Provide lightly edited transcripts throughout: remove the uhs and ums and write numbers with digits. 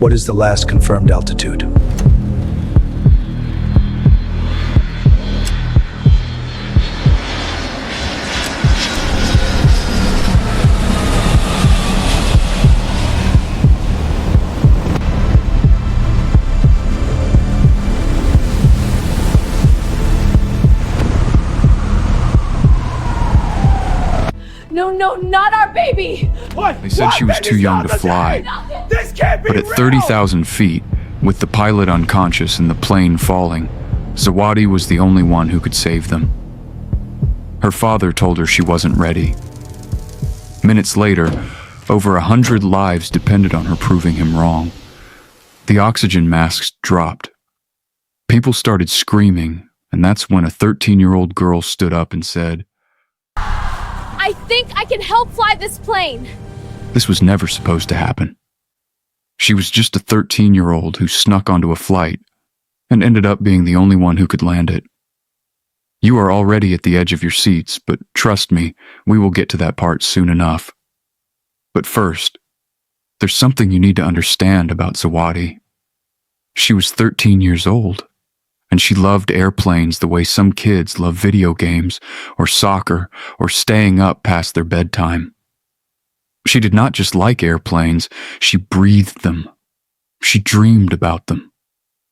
What is the last confirmed altitude? No, not our baby! What? They said she was too young to fly, This can't be but at real! 30,000 feet, with the pilot unconscious and the plane falling, Zawadi was the only one who could save them. Her father told her she wasn't ready. Minutes later, over 100 lives depended on her proving him wrong. The oxygen masks dropped. People started screaming, and that's when a 13-year-old girl stood up and said, I think I can help fly this plane! this was never supposed to happen. She was just a 13-year-old who snuck onto a flight and ended up being the only one who could land it. You are already at the edge of your seats, but trust me, we will get to that part soon enough. But first, there's something you need to understand about Zawadi. She was 13 years old, and she loved airplanes the way some kids love video games, or soccer, or staying up past their bedtime. She did not just like airplanes, she breathed them. She dreamed about them.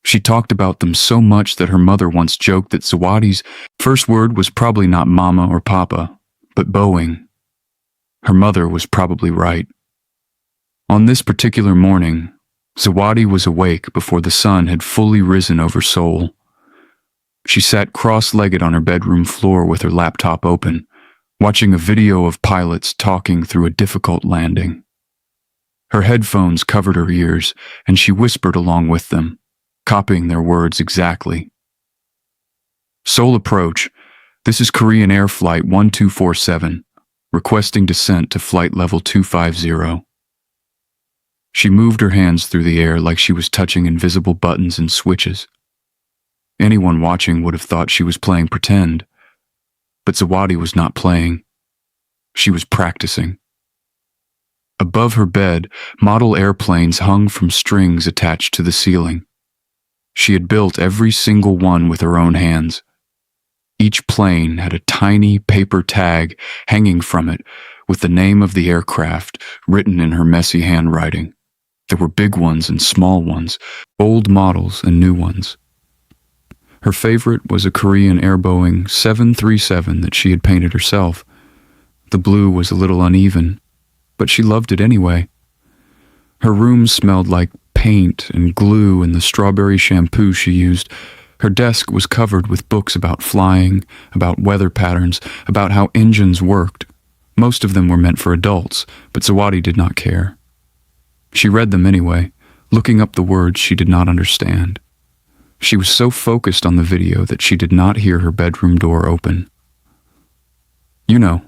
She talked about them so much that her mother once joked that Zawadi's first word was probably not mama or papa, but Boeing. Her mother was probably right. On this particular morning, Zawadi was awake before the sun had fully risen over Seoul. She sat cross-legged on her bedroom floor with her laptop open, watching a video of pilots talking through a difficult landing. Her headphones covered her ears, and she whispered along with them, copying their words exactly. Seoul approach. This is Korean Air Flight 1247, requesting descent to flight level 250. She moved her hands through the air like she was touching invisible buttons and switches. Anyone watching would have thought she was playing pretend, but Zawadi was not playing. She was practicing. Above her bed, model airplanes hung from strings attached to the ceiling. She had built every single one with her own hands. Each plane had a tiny paper tag hanging from it with the name of the aircraft written in her messy handwriting. There were big ones and small ones, old models and new ones. Her favorite was a Korean Air Boeing 737 that she had painted herself. The blue was a little uneven, but she loved it anyway. Her room smelled like paint and glue and the strawberry shampoo she used. Her desk was covered with books about flying, about weather patterns, about how engines worked. Most of them were meant for adults, but Zawadi did not care. She read them anyway, looking up the words she did not understand. She was so focused on the video that she did not hear her bedroom door open. You know,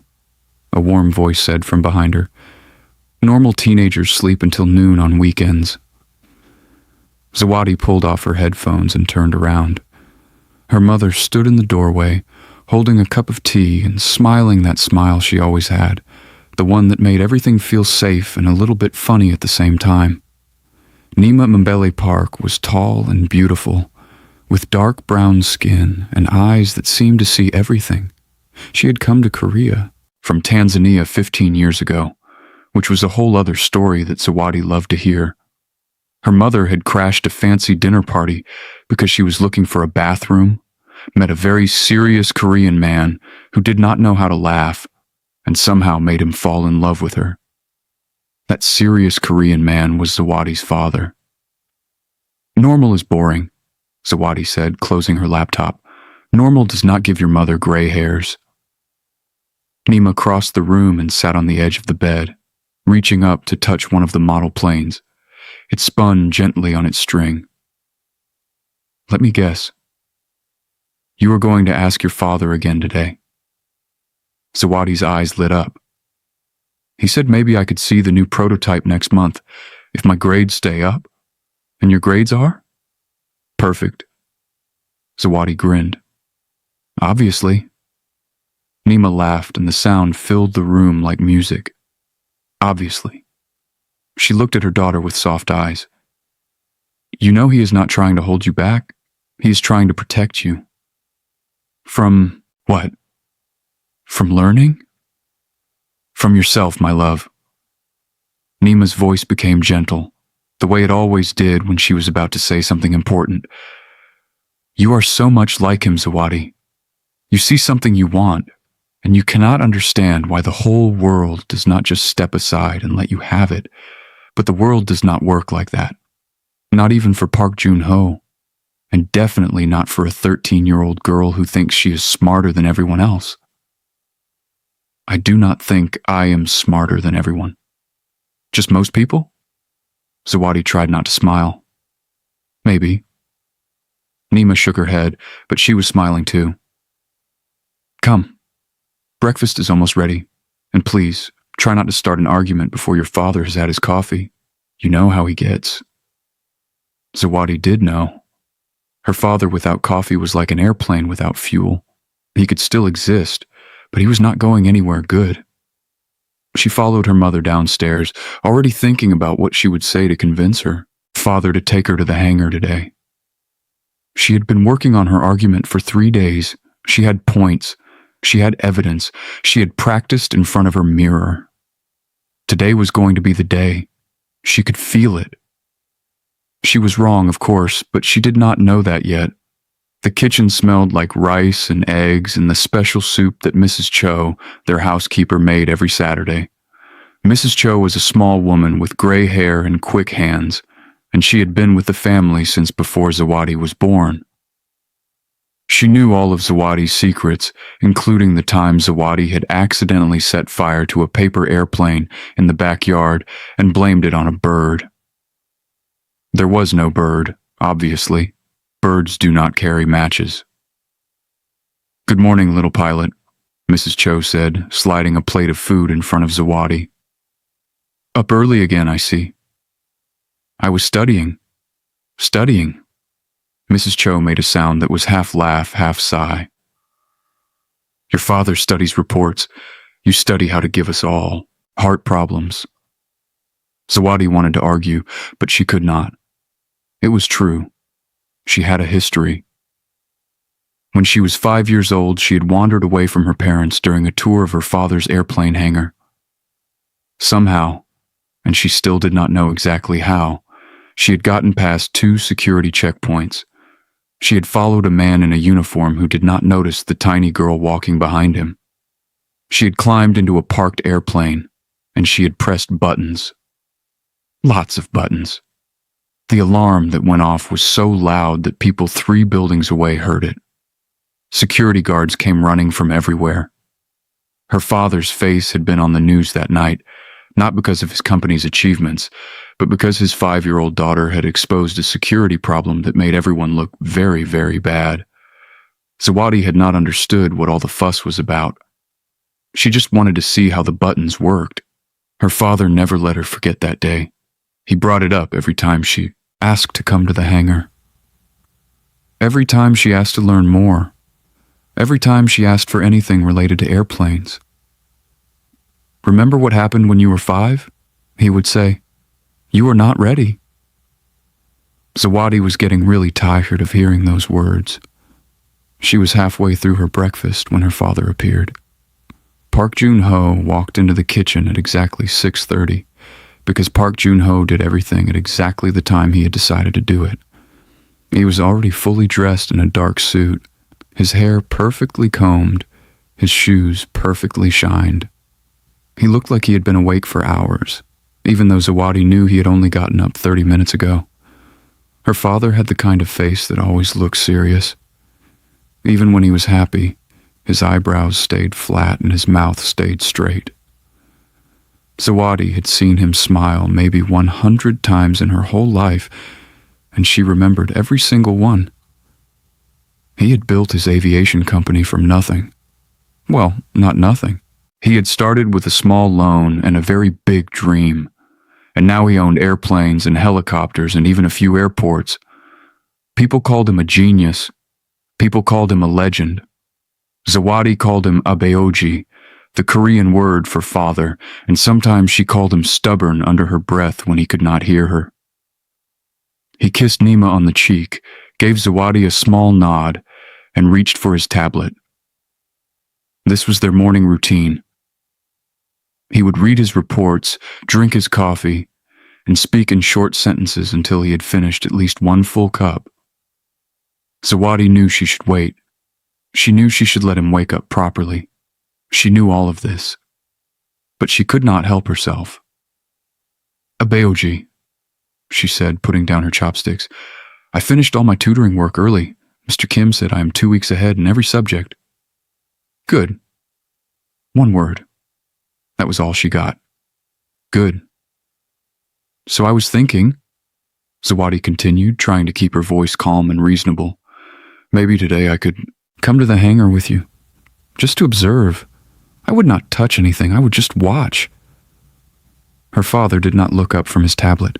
a warm voice said from behind her. Normal teenagers sleep until noon on weekends. Zawadi pulled off her headphones and turned around. Her mother stood in the doorway, holding a cup of tea and smiling that smile she always had, the one that made everything feel safe and a little bit funny at the same time. Nima Mbele Park was tall and beautiful, with dark brown skin and eyes that seemed to see everything. She had come to Korea from Tanzania 15 years ago, which was a whole other story that Zawadi loved to hear. Her mother had crashed a fancy dinner party because she was looking for a bathroom, met a very serious Korean man who did not know how to laugh, and somehow made him fall in love with her. That serious Korean man was Zawadi's father. Normal is boring, Zawadi said, closing her laptop. Normal does not give your mother gray hairs. Nima crossed the room and sat on the edge of the bed, reaching up to touch one of the model planes. It spun gently on its string. Let me guess. You are going to ask your father again today. Zawadi's eyes lit up. He said maybe I could see the new prototype next month if my grades stay up. And your grades are? Perfect. Zawadi grinned. Obviously. Nima laughed and the sound filled the room like music. Obviously. She looked at her daughter with soft eyes. You know he is not trying to hold you back. He is trying to protect you. From what? From learning? From yourself, my love. Nima's voice became gentle, the way it always did when she was about to say something important. You are so much like him, Zawadi. You see something you want, and you cannot understand why the whole world does not just step aside and let you have it. But the world does not work like that. Not even for Park Jun-ho, and definitely not for a 13-year-old girl who thinks she is smarter than everyone else. I do not think I am smarter than everyone. Just most people? Zawadi tried not to smile. Maybe. Nima shook her head, but she was smiling too. Come. Breakfast is almost ready. And please, try not to start an argument before your father has had his coffee. You know how he gets. Zawadi did know. Her father without coffee was like an airplane without fuel. He could still exist, but he was not going anywhere good. She followed her mother downstairs, already thinking about what she would say to convince her father to take her to the hangar today. She had been working on her argument for 3 days. She had points. She had evidence. She had practiced in front of her mirror. Today was going to be the day. She could feel it. She was wrong, of course, but she did not know that yet. The kitchen smelled like rice and eggs and the special soup that Mrs. Cho, their housekeeper, made every Saturday. Mrs. Cho was a small woman with gray hair and quick hands, and she had been with the family since before Zawadi was born. She knew all of Zawadi's secrets, including the time Zawadi had accidentally set fire to a paper airplane in the backyard and blamed it on a bird. There was no bird, obviously. Birds do not carry matches. Good morning, little pilot, Mrs. Cho said, sliding a plate of food in front of Zawadi. Up early again, I see. I was studying. Studying. Mrs. Cho made a sound that was half laugh, half sigh. Your father studies reports. You study how to give us all heart problems. Zawadi wanted to argue, but she could not. It was true. She had a history. When she was 5 years old, she had wandered away from her parents during a tour of her father's airplane hangar. Somehow, and she still did not know exactly how, she had gotten past 2 security checkpoints. She had followed a man in a uniform who did not notice the tiny girl walking behind him. She had climbed into a parked airplane, and she had pressed buttons. Lots of buttons. The alarm that went off was so loud that people 3 buildings away heard it. Security guards came running from everywhere. Her father's face had been on the news that night, not because of his company's achievements, but because his 5-year-old daughter had exposed a security problem that made everyone look very, very bad. Zawadi had not understood what all the fuss was about. She just wanted to see how the buttons worked. Her father never let her forget that day. He brought it up every time she asked to come to the hangar. Every time she asked to learn more. Every time she asked for anything related to airplanes. Remember what happened when you were 5? He would say, You are not ready. Zawadi was getting really tired of hearing those words. She was halfway through her breakfast when her father appeared. Park Jun-ho walked into the kitchen at exactly 6:30. Because Park Jun-ho did everything at exactly the time he had decided to do it. He was already fully dressed in a dark suit, his hair perfectly combed, his shoes perfectly shined. He looked like he had been awake for hours, even though Zawadi knew he had only gotten up 30 minutes ago. Her father had the kind of face that always looked serious. Even when he was happy, his eyebrows stayed flat and his mouth stayed straight. Zawadi had seen him smile maybe 100 times in her whole life, and she remembered every single one. He had built his aviation company from nothing. Well, not nothing. He had started with a small loan and a very big dream, and now he owned airplanes and helicopters and even a few airports. People called him a genius. People called him a legend. Zawadi called him abeoji, the Korean word for father, and sometimes she called him stubborn under her breath when he could not hear her. He kissed Nima on the cheek, gave Zawadi a small nod, and reached for his tablet. This was their morning routine. He would read his reports, drink his coffee, and speak in short sentences until he had finished at least one full cup. Zawadi knew she should wait. She knew she should let him wake up properly. She knew all of this. But she could not help herself. Abeoji, she said, putting down her chopsticks. I finished all my tutoring work early. Mr. Kim said I am 2 weeks ahead in every subject. Good. One word. That was all she got. Good. So I was thinking, Zawadi continued, trying to keep her voice calm and reasonable. Maybe today I could come to the hangar with you, just to observe. I would not touch anything, I would just watch. Her father did not look up from his tablet.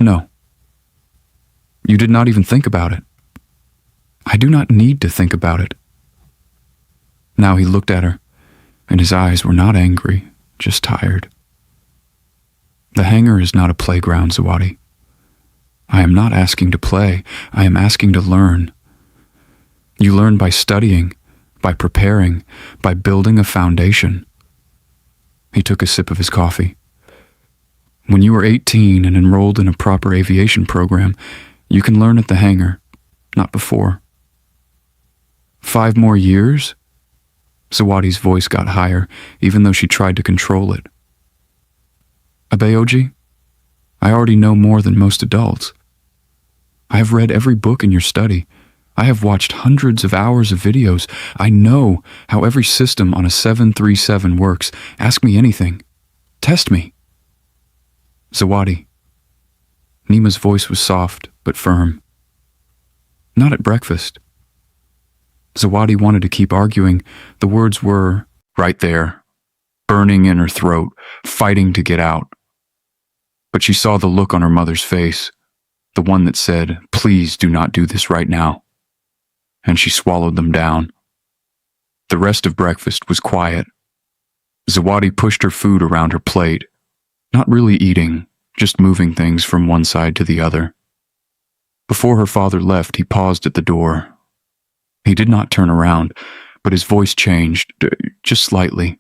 No. You did not even think about it. I do not need to think about it. Now he looked at her, and his eyes were not angry, just tired. The hangar is not a playground, Zawadi. I am not asking to play, I am asking to learn. You learn by studying, by preparing, by building a foundation. He took a sip of his coffee. When you are 18 and enrolled in a proper aviation program, you can learn at the hangar, not before. 5 more years? Zawadi's voice got higher, even though she tried to control it. Abeoji, I already know more than most adults. I have read every book in your study. I have watched hundreds of hours of videos. I know how every system on a 737 works. Ask me anything. Test me. Zawadi. Nima's voice was soft but firm. Not at breakfast. Zawadi wanted to keep arguing. The words were right there, burning in her throat, fighting to get out. But she saw the look on her mother's face, the one that said, "Please do not do this right now." And she swallowed them down. The rest of breakfast was quiet. Zawadi pushed her food around her plate, not really eating, just moving things from one side to the other. Before her father left, he paused at the door. He did not turn around, but his voice changed, just slightly.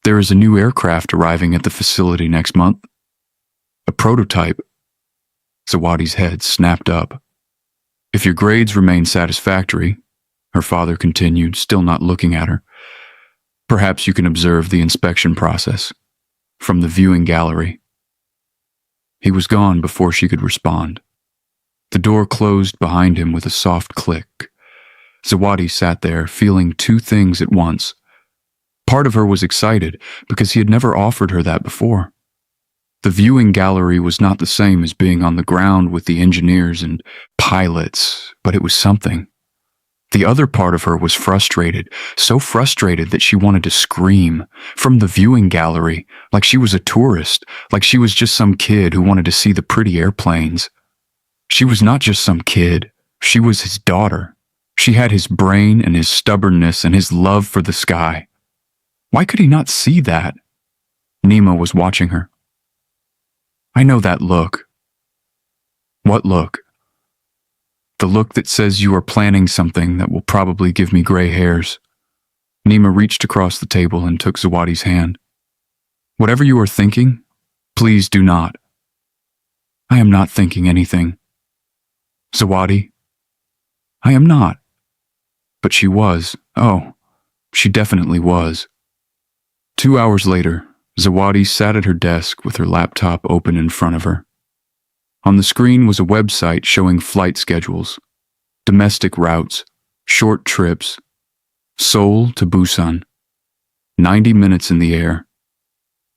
There is a new aircraft arriving at the facility next month. A prototype. Zawadi's head snapped up. If your grades remain satisfactory, her father continued, still not looking at her, perhaps you can observe the inspection process from the viewing gallery. He was gone before she could respond. The door closed behind him with a soft click. Zawadi sat there, feeling 2 things at once. Part of her was excited because he had never offered her that before. The viewing gallery was not the same as being on the ground with the engineers and pilots, but it was something. The other part of her was frustrated, so frustrated that she wanted to scream from the viewing gallery, like she was a tourist, like she was just some kid who wanted to see the pretty airplanes. She was not just some kid, she was his daughter. She had his brain and his stubbornness and his love for the sky. Why could he not see that? Nima was watching her. I know that look. What look? The look that says you are planning something that will probably give me gray hairs. Nima reached across the table and took Zawadi's hand. Whatever you are thinking, please do not. I am not thinking anything. Zawadi, I am not. But she was. Oh, she definitely was. 2 hours later, Zawadi sat at her desk with her laptop open in front of her. On the screen was a website showing flight schedules, domestic routes, short trips, Seoul to Busan, 90 minutes in the air.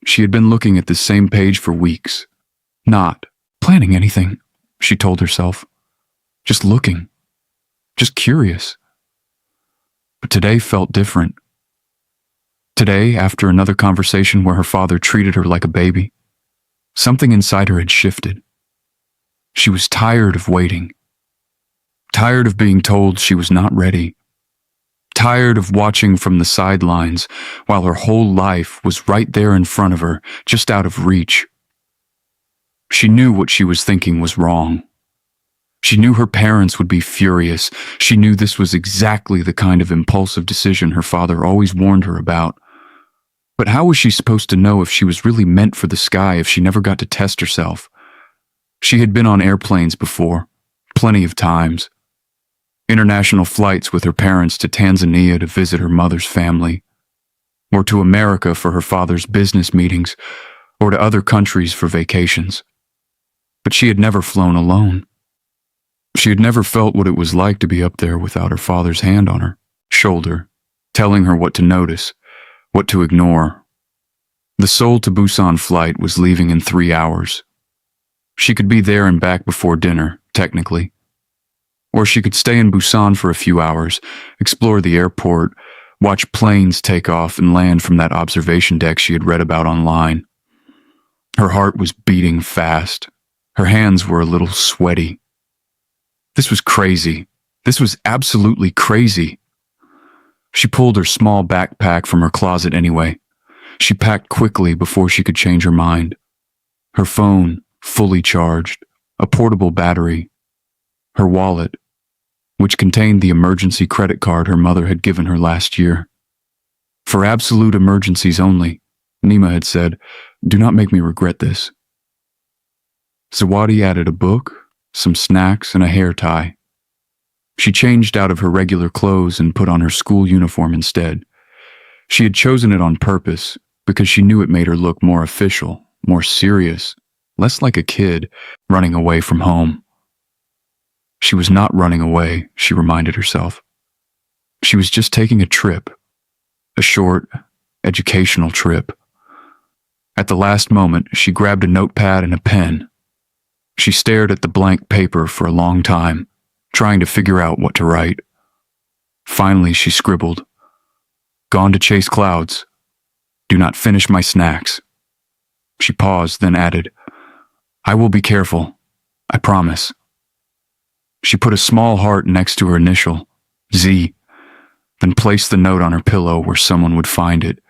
She had been looking at the same page for weeks, not planning anything, she told herself. Just looking, just curious. But today felt different. Today, after another conversation where her father treated her like a baby, something inside her had shifted. She was tired of waiting. Tired of being told she was not ready. Tired of watching from the sidelines while her whole life was right there in front of her, just out of reach. She knew what she was thinking was wrong. She knew her parents would be furious. She knew this was exactly the kind of impulsive decision her father always warned her about. But how was she supposed to know if she was really meant for the sky if she never got to test herself? She had been on airplanes before, plenty of times. International flights with her parents to Tanzania to visit her mother's family, or to America for her father's business meetings, or to other countries for vacations. But she had never flown alone. She had never felt what it was like to be up there without her father's hand on her shoulder, telling her what to notice, what to ignore. The Seoul to Busan flight was leaving in 3 hours. She could be there and back before dinner, technically. Or she could stay in Busan for a few hours, explore the airport, watch planes take off and land from that observation deck she had read about online. Her heart was beating fast. Her hands were a little sweaty. This was crazy. This was absolutely crazy. She pulled her small backpack from her closet anyway. She packed quickly before she could change her mind. Her phone, fully charged, a portable battery, her wallet, which contained the emergency credit card her mother had given her last year. For absolute emergencies only, Nima had said, "Do not make me regret this." Zawadi added a book, some snacks, and a hair tie. She changed out of her regular clothes and put on her school uniform instead. She had chosen it on purpose because she knew it made her look more official, more serious, less like a kid running away from home. She was not running away, she reminded herself. She was just taking a trip, a short, educational trip. At the last moment, she grabbed a notepad and a pen. She stared at the blank paper for a long time, trying to figure out what to write. Finally, she scribbled, "Gone to chase clouds. Do not finish my snacks." She paused, then added, "I will be careful. I promise." She put a small heart next to her initial, Z, then placed the note on her pillow where someone would find it.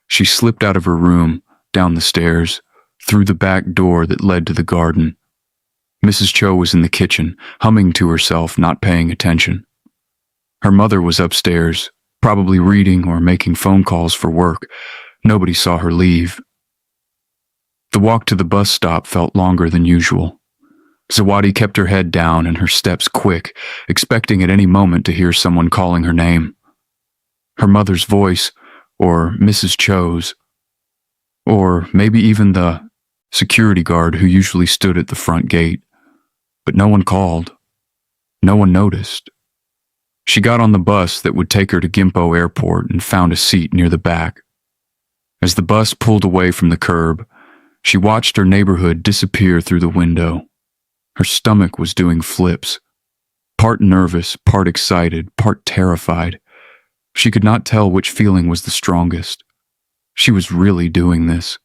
She slipped out of her room, down the stairs, through the back door that led to the garden. Mrs. Cho was in the kitchen, humming to herself, not paying attention. Her mother was upstairs, probably reading or making phone calls for work. Nobody saw her leave. The walk to the bus stop felt longer than usual. Zawadi kept her head down and her steps quick, expecting at any moment to hear someone calling her name. Her mother's voice, or Mrs. Cho's, or maybe even the security guard who usually stood at the front gate. But no one called. No one noticed. She got on the bus that would take her to Gimpo Airport and found a seat near the back. As the bus pulled away from the curb, she watched her neighborhood disappear through the window. Her stomach was doing flips. Part nervous, part excited, part terrified. She could not tell which feeling was the strongest. She was really doing this.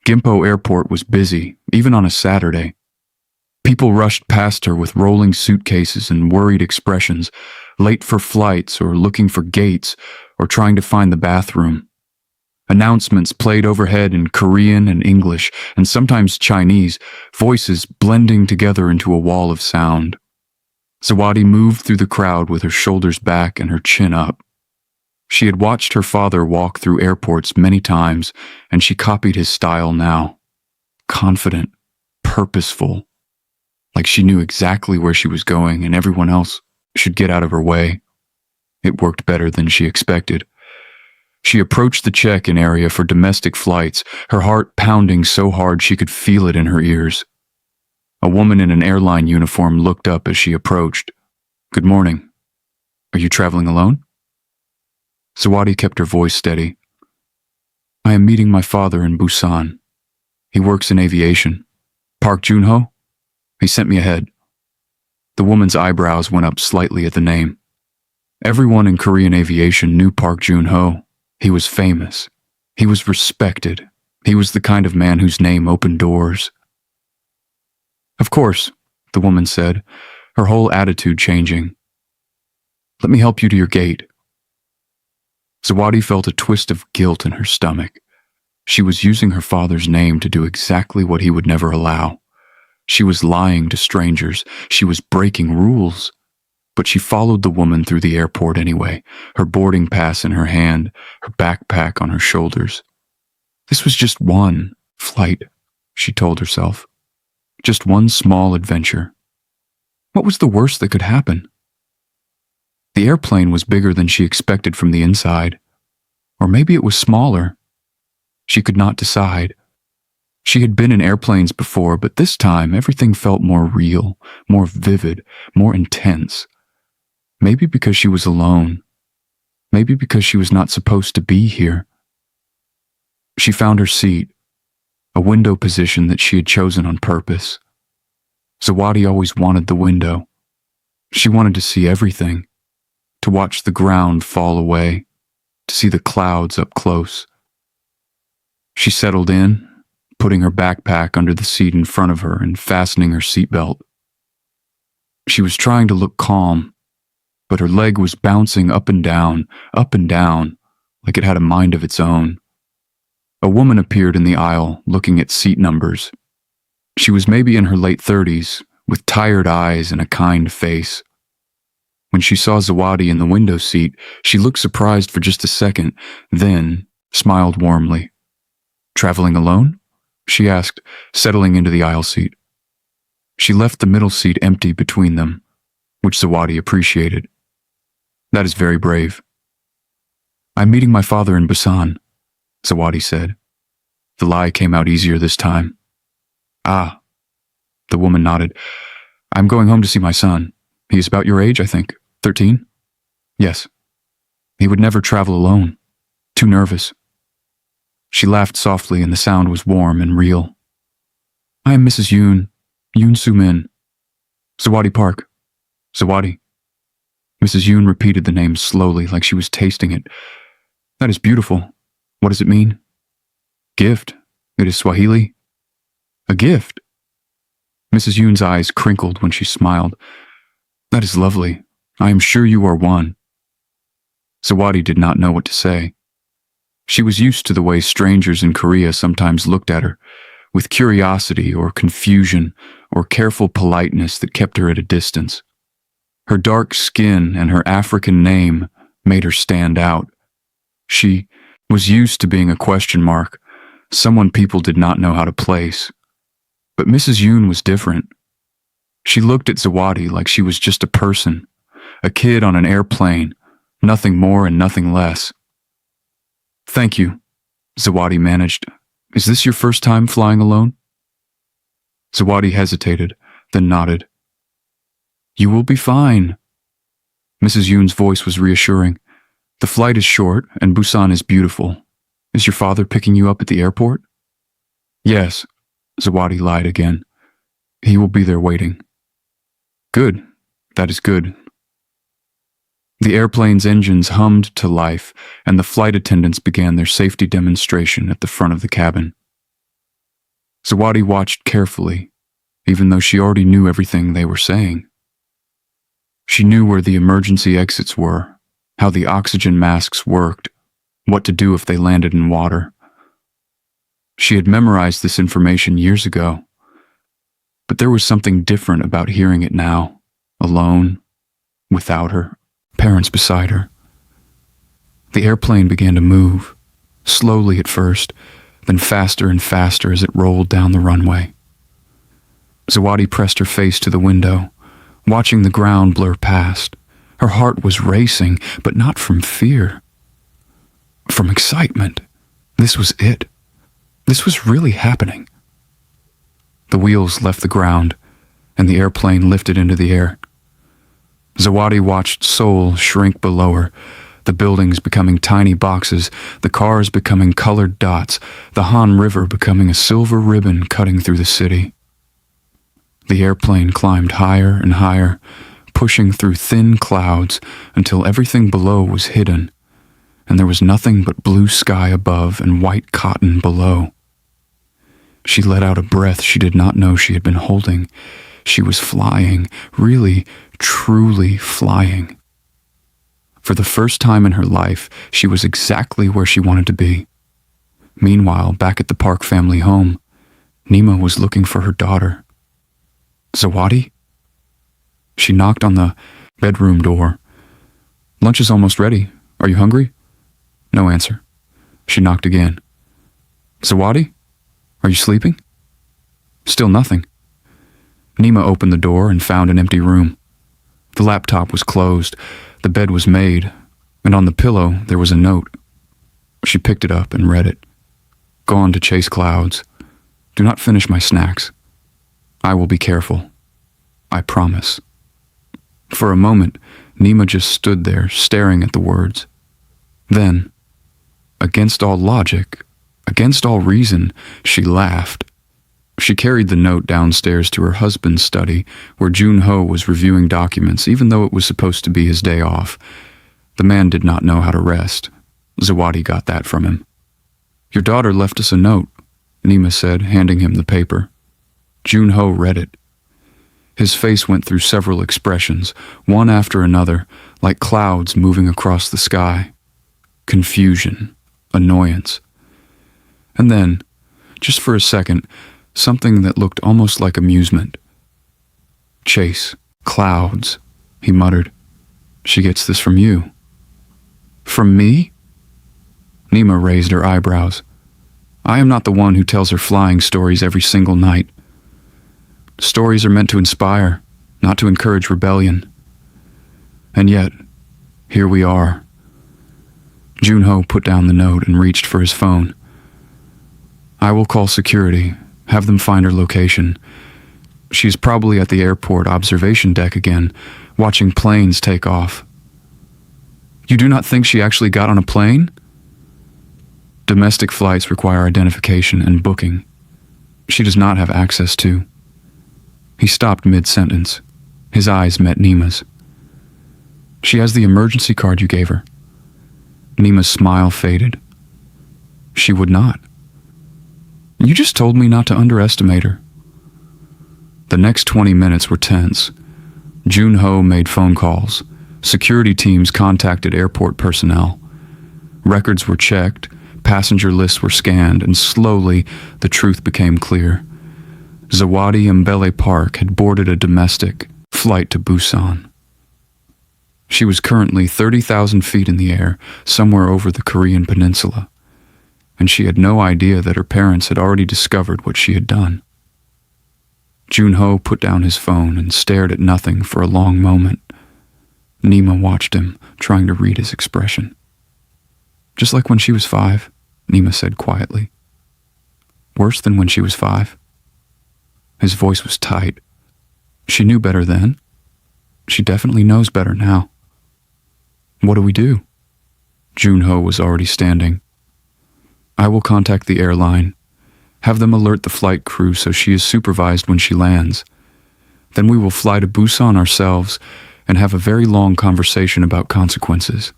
Gimpo Airport was busy, even on a Saturday. People rushed past her with rolling suitcases and worried expressions, late for flights or looking for gates or trying to find the bathroom. Announcements played overhead in Korean and English, and sometimes Chinese, voices blending together into a wall of sound. Zawadi moved through the crowd with her shoulders back and her chin up. She had watched her father walk through airports many times, and she copied his style now. Confident, purposeful, like she knew exactly where she was going and everyone else should get out of her way. It worked better than she expected. She approached the check-in area for domestic flights, her heart pounding so hard she could feel it in her ears. A woman in an airline uniform looked up as she approached. "Good morning. Are you traveling alone?" Zawadi kept her voice steady. "I am meeting my father in Busan. He works in aviation. Park Junho? He sent me ahead." The woman's eyebrows went up slightly at the name. Everyone in Korean aviation knew Park Junho. He was famous. He was respected. He was the kind of man whose name opened doors. "Of course," the woman said, her whole attitude changing. "Let me help you to your gate." Zawadi felt a twist of guilt in her stomach. She was using her father's name to do exactly what he would never allow. She was lying to strangers. She was breaking rules. But she followed the woman through the airport anyway, her boarding pass in her hand, her backpack on her shoulders. This was just one flight, she told herself. Just one small adventure. What was the worst that could happen? The airplane was bigger than she expected from the inside. Or maybe it was smaller. She could not decide. She had been in airplanes before, but this time everything felt more real, more vivid, more intense. Maybe because she was alone. Maybe because she was not supposed to be here. She found her seat, a window position that she had chosen on purpose. Zawadi always wanted the window. She wanted to see everything, to watch the ground fall away, to see the clouds up close. She settled in, putting her backpack under the seat in front of her and fastening her seatbelt. She was trying to look calm, but her leg was bouncing up and down, like it had a mind of its own. A woman appeared in the aisle, looking at seat numbers. She was maybe in her late 30s, with tired eyes and a kind face. When she saw Zawadi in the window seat, she looked surprised for just a second, then smiled warmly. "Traveling alone?" she asked, settling into the aisle seat. She left the middle seat empty between them, which Zawadi appreciated. "That is very brave." "I'm meeting my father in Busan," Zawadi said. The lie came out easier this time. "Ah," the woman nodded. "I'm going home to see my son. He is about your age, I think. 13? "Yes. He would never travel alone. Too nervous." She laughed softly and the sound was warm and real. "I am Mrs. Yoon Soo-min. Zawadi Park. Zawadi." Mrs. Yoon repeated the name slowly, like she was tasting it. "That is beautiful. What does it mean?" "Gift. It is Swahili." "A gift?" Mrs. Yoon's eyes crinkled when she smiled. "That is lovely. I am sure you are one." Zawadi did not know what to say. She was used to the way strangers in Korea sometimes looked at her, with curiosity or confusion or careful politeness that kept her at a distance. Her dark skin and her African name made her stand out. She was used to being a question mark, someone people did not know how to place. But Mrs. Yoon was different. She looked at Zawadi like she was just a person, a kid on an airplane, nothing more and nothing less. "Thank you," Zawadi managed. "Is this your first time flying alone?" Zawadi hesitated, then nodded. "You will be fine." Mrs. Yoon's voice was reassuring. "The flight is short, and Busan is beautiful. Is your father picking you up at the airport?" "Yes," Zawadi lied again. "He will be there waiting." "Good. That is good." The airplane's engines hummed to life, and the flight attendants began their safety demonstration at the front of the cabin. Zawadi watched carefully, even though she already knew everything they were saying. She knew where the emergency exits were, how the oxygen masks worked, what to do if they landed in water. She had memorized this information years ago, but there was something different about hearing it now, alone, without her parents beside her. The airplane began to move, slowly at first, then faster and faster as it rolled down the runway. Zawadi pressed her face to the window, watching the ground blur past. Her heart was racing, but not from fear. From excitement. This was it. This was really happening. The wheels left the ground, and the airplane lifted into the air. Zawadi watched Seoul shrink below her, the buildings becoming tiny boxes, the cars becoming colored dots, the Han River becoming a silver ribbon cutting through the city. The airplane climbed higher and higher, pushing through thin clouds until everything below was hidden, and there was nothing but blue sky above and white cotton below. She let out a breath she did not know she had been holding. She was flying, really, truly flying. For the first time in her life, she was exactly where she wanted to be. Meanwhile, back at the Park family home, Nima was looking for her daughter. Zawadi? She knocked on the bedroom door. Lunch is almost ready. Are you hungry? No answer. She knocked again. Zawadi? Are you sleeping? Still nothing. Nima opened the door and found an empty room. The laptop was closed, the bed was made, and on the pillow there was a note. She picked it up and read it. Gone to chase clouds. Do not finish my snacks. I will be careful. I promise. For a moment, Nima just stood there, staring at the words. Then, against all logic, against all reason, she laughed. She carried the note downstairs to her husband's study, where Jun-ho was reviewing documents, even though it was supposed to be his day off. The man did not know how to rest. Zawadi got that from him. Your daughter left us a note, Nima said, handing him the paper. Jun-ho read it. His face went through several expressions, one after another, like clouds moving across the sky. Confusion, annoyance. And then, just for a second, something that looked almost like amusement. Chase, clouds, he muttered. She gets this from you. From me? Nima raised her eyebrows. I am not the one who tells her flying stories every single night. Stories are meant to inspire, not to encourage rebellion. And yet, here we are. Jun-ho put down the note and reached for his phone. I will call security, have them find her location. She's probably at the airport observation deck again, watching planes take off. You do not think she actually got on a plane? Domestic flights require identification and booking. She does not have access to. He stopped mid-sentence. His eyes met Nima's. She has the emergency card you gave her. Nima's smile faded. She would not. You just told me not to underestimate her. The next 20 minutes were tense. Jun-ho made phone calls. Security teams contacted airport personnel. Records were checked, passenger lists were scanned, and slowly the truth became clear. Zawadi Park had boarded a domestic flight to Busan. She was currently 30,000 feet in the air, somewhere over the Korean peninsula, and she had no idea that her parents had already discovered what she had done. Jun-ho put down his phone and stared at nothing for a long moment. Nima watched him, trying to read his expression. Just like when she was 5, Nima said quietly. Worse than when she was 5. His voice was tight. She knew better then. She definitely knows better now. What do we do? Jun-ho was already standing. I will contact the airline. Have them alert the flight crew so she is supervised when she lands. Then we will fly to Busan ourselves and have a very long conversation about consequences.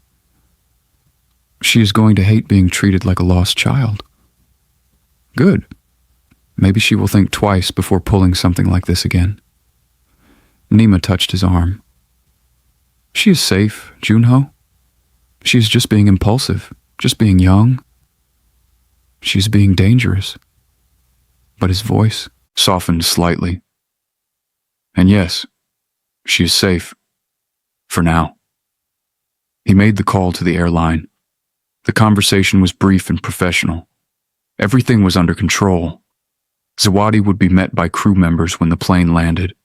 She is going to hate being treated like a lost child. Good. Maybe she will think twice before pulling something like this again. Nima touched his arm. She is safe, Jun-ho. She is just being impulsive, just being young. She is being dangerous. But his voice softened slightly. And yes, she is safe. For now. He made the call to the airline. The conversation was brief and professional. Everything was under control. Zawadi would be met by crew members when the plane landed.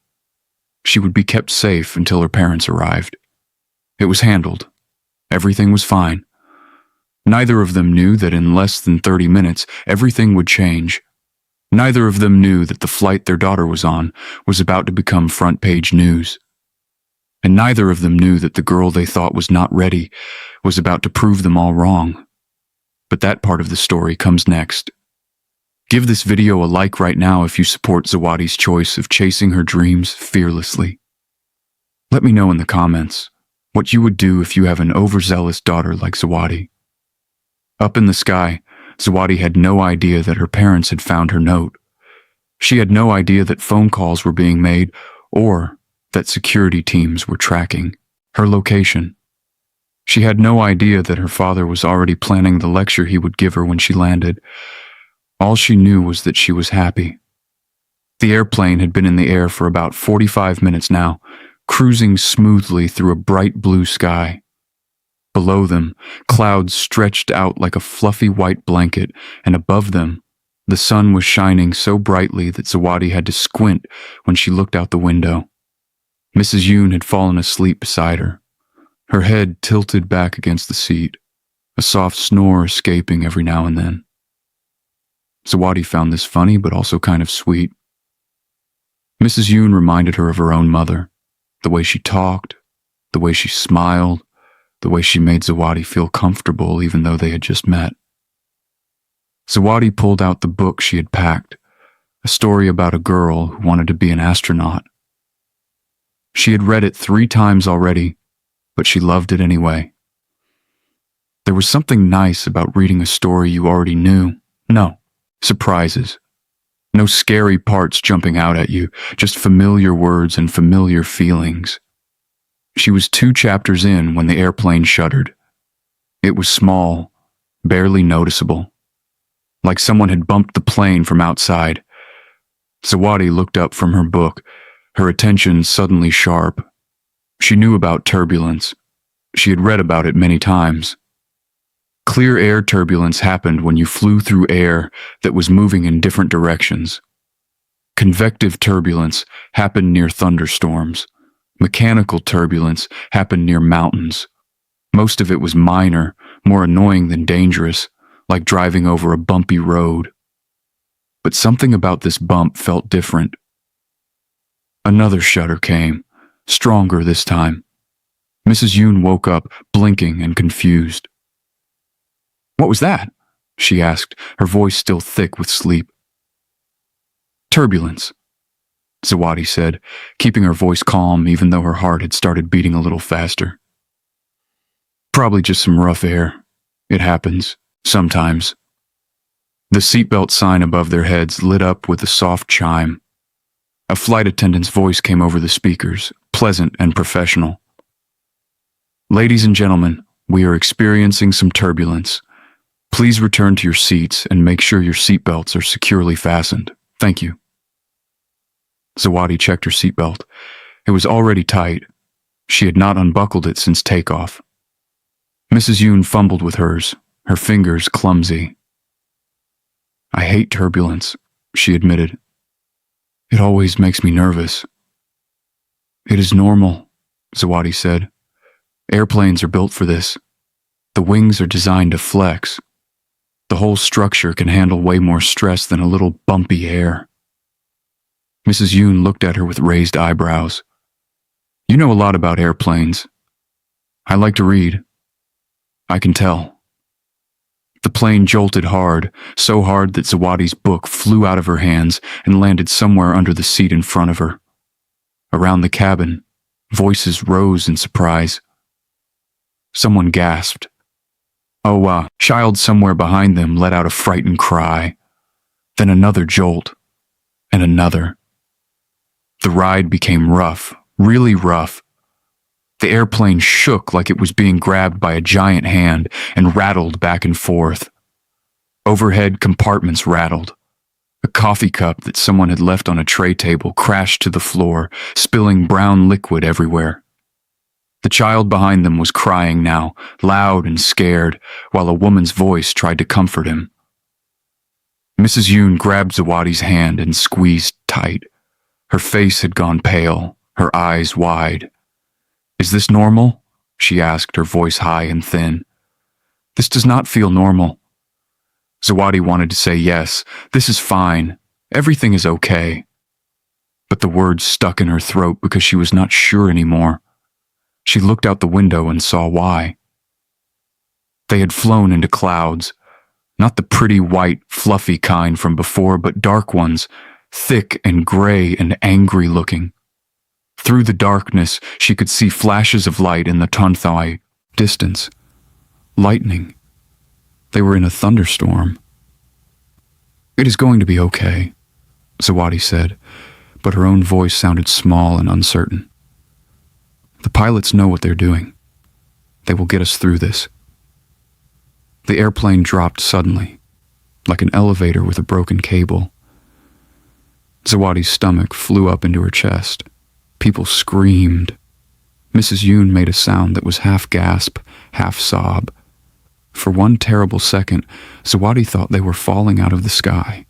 She would be kept safe until her parents arrived. It was handled. Everything was fine. Neither of them knew that in less than 30 minutes, everything would change. Neither of them knew that the flight their daughter was on was about to become front-page news. And neither of them knew that the girl they thought was not ready was about to prove them all wrong. But that part of the story comes next. Give this video a like right now if you support Zawadi's choice of chasing her dreams fearlessly. Let me know in the comments what you would do if you have an overzealous daughter like Zawadi. Up in the sky, Zawadi had no idea that her parents had found her note. She had no idea that phone calls were being made or that security teams were tracking her location. She had no idea that her father was already planning the lecture he would give her when she landed. All she knew was that she was happy. The airplane had been in the air for about 45 minutes now, cruising smoothly through a bright blue sky. Below them, clouds stretched out like a fluffy white blanket, and above them, the sun was shining so brightly that Zawadi had to squint when she looked out the window. Mrs. Yoon had fallen asleep beside her, her head tilted back against the seat, a soft snore escaping every now and then. Zawadi found this funny but also kind of sweet. Mrs. Yoon reminded her of her own mother, the way she talked, the way she smiled, the way she made Zawadi feel comfortable even though they had just met. Zawadi pulled out the book she had packed, a story about a girl who wanted to be an astronaut. She had read it 3 times already, but she loved it anyway. There was something nice about reading a story you already knew. No surprises. No scary parts jumping out at you, just familiar words and familiar feelings. She was 2 chapters in when the airplane shuddered. It was small, barely noticeable, like someone had bumped the plane from outside. Zawadi looked up from her book, her attention suddenly sharp. She knew about turbulence. She had read about it many times. Clear air turbulence happened when you flew through air that was moving in different directions. Convective turbulence happened near thunderstorms. Mechanical turbulence happened near mountains. Most of it was minor, more annoying than dangerous, like driving over a bumpy road. But something about this bump felt different. Another shudder came, stronger this time. Mrs. Yoon woke up, blinking and confused. "What was that?" she asked, her voice still thick with sleep. "Turbulence," Zawadi said, keeping her voice calm even though her heart had started beating a little faster. "Probably just some rough air. It happens, sometimes." The seatbelt sign above their heads lit up with a soft chime. A flight attendant's voice came over the speakers, pleasant and professional. "Ladies and gentlemen, we are experiencing some turbulence. Please return to your seats and make sure your seatbelts are securely fastened. Thank you." Zawadi checked her seatbelt. It was already tight. She had not unbuckled it since takeoff. Mrs. Yoon fumbled with hers, her fingers clumsy. "I hate turbulence," she admitted. "It always makes me nervous." "It is normal," Zawadi said. "Airplanes are built for this. The wings are designed to flex. The whole structure can handle way more stress than a little bumpy air." Mrs. Yoon looked at her with raised eyebrows. "You know a lot about airplanes. I like to read. I can tell." The plane jolted hard, so hard that Zawadi's book flew out of her hands and landed somewhere under the seat in front of her. Around the cabin, voices rose in surprise. Someone gasped. A child somewhere behind them let out a frightened cry. Then another jolt, and another. The ride became rough, really rough. The airplane shook like it was being grabbed by a giant hand and rattled back and forth. Overhead compartments rattled. A coffee cup that someone had left on a tray table crashed to the floor, spilling brown liquid everywhere. The child behind them was crying now, loud and scared, while a woman's voice tried to comfort him. Mrs. Yoon grabbed Zawadi's hand and squeezed tight. Her face had gone pale, her eyes wide. "Is this normal?" she asked, her voice high and thin. "This does not feel normal." Zawadi wanted to say yes, this is fine, everything is okay. But the words stuck in her throat because she was not sure anymore. She looked out the window and saw why. They had flown into clouds, not the pretty white, fluffy kind from before, but dark ones, thick and gray and angry looking. Through the darkness, she could see flashes of light in the Tonthai distance. Lightning. They were in a thunderstorm. "It is going to be okay," Zawadi said, but her own voice sounded small and uncertain. "The pilots know what they're doing." They will get us through this. The airplane dropped suddenly, like an elevator with a broken cable. Zawadi's stomach flew up into her chest. People screamed. Mrs. Yoon made a sound that was half gasp, half sob. For one terrible second, Zawadi thought they were falling out of the sky.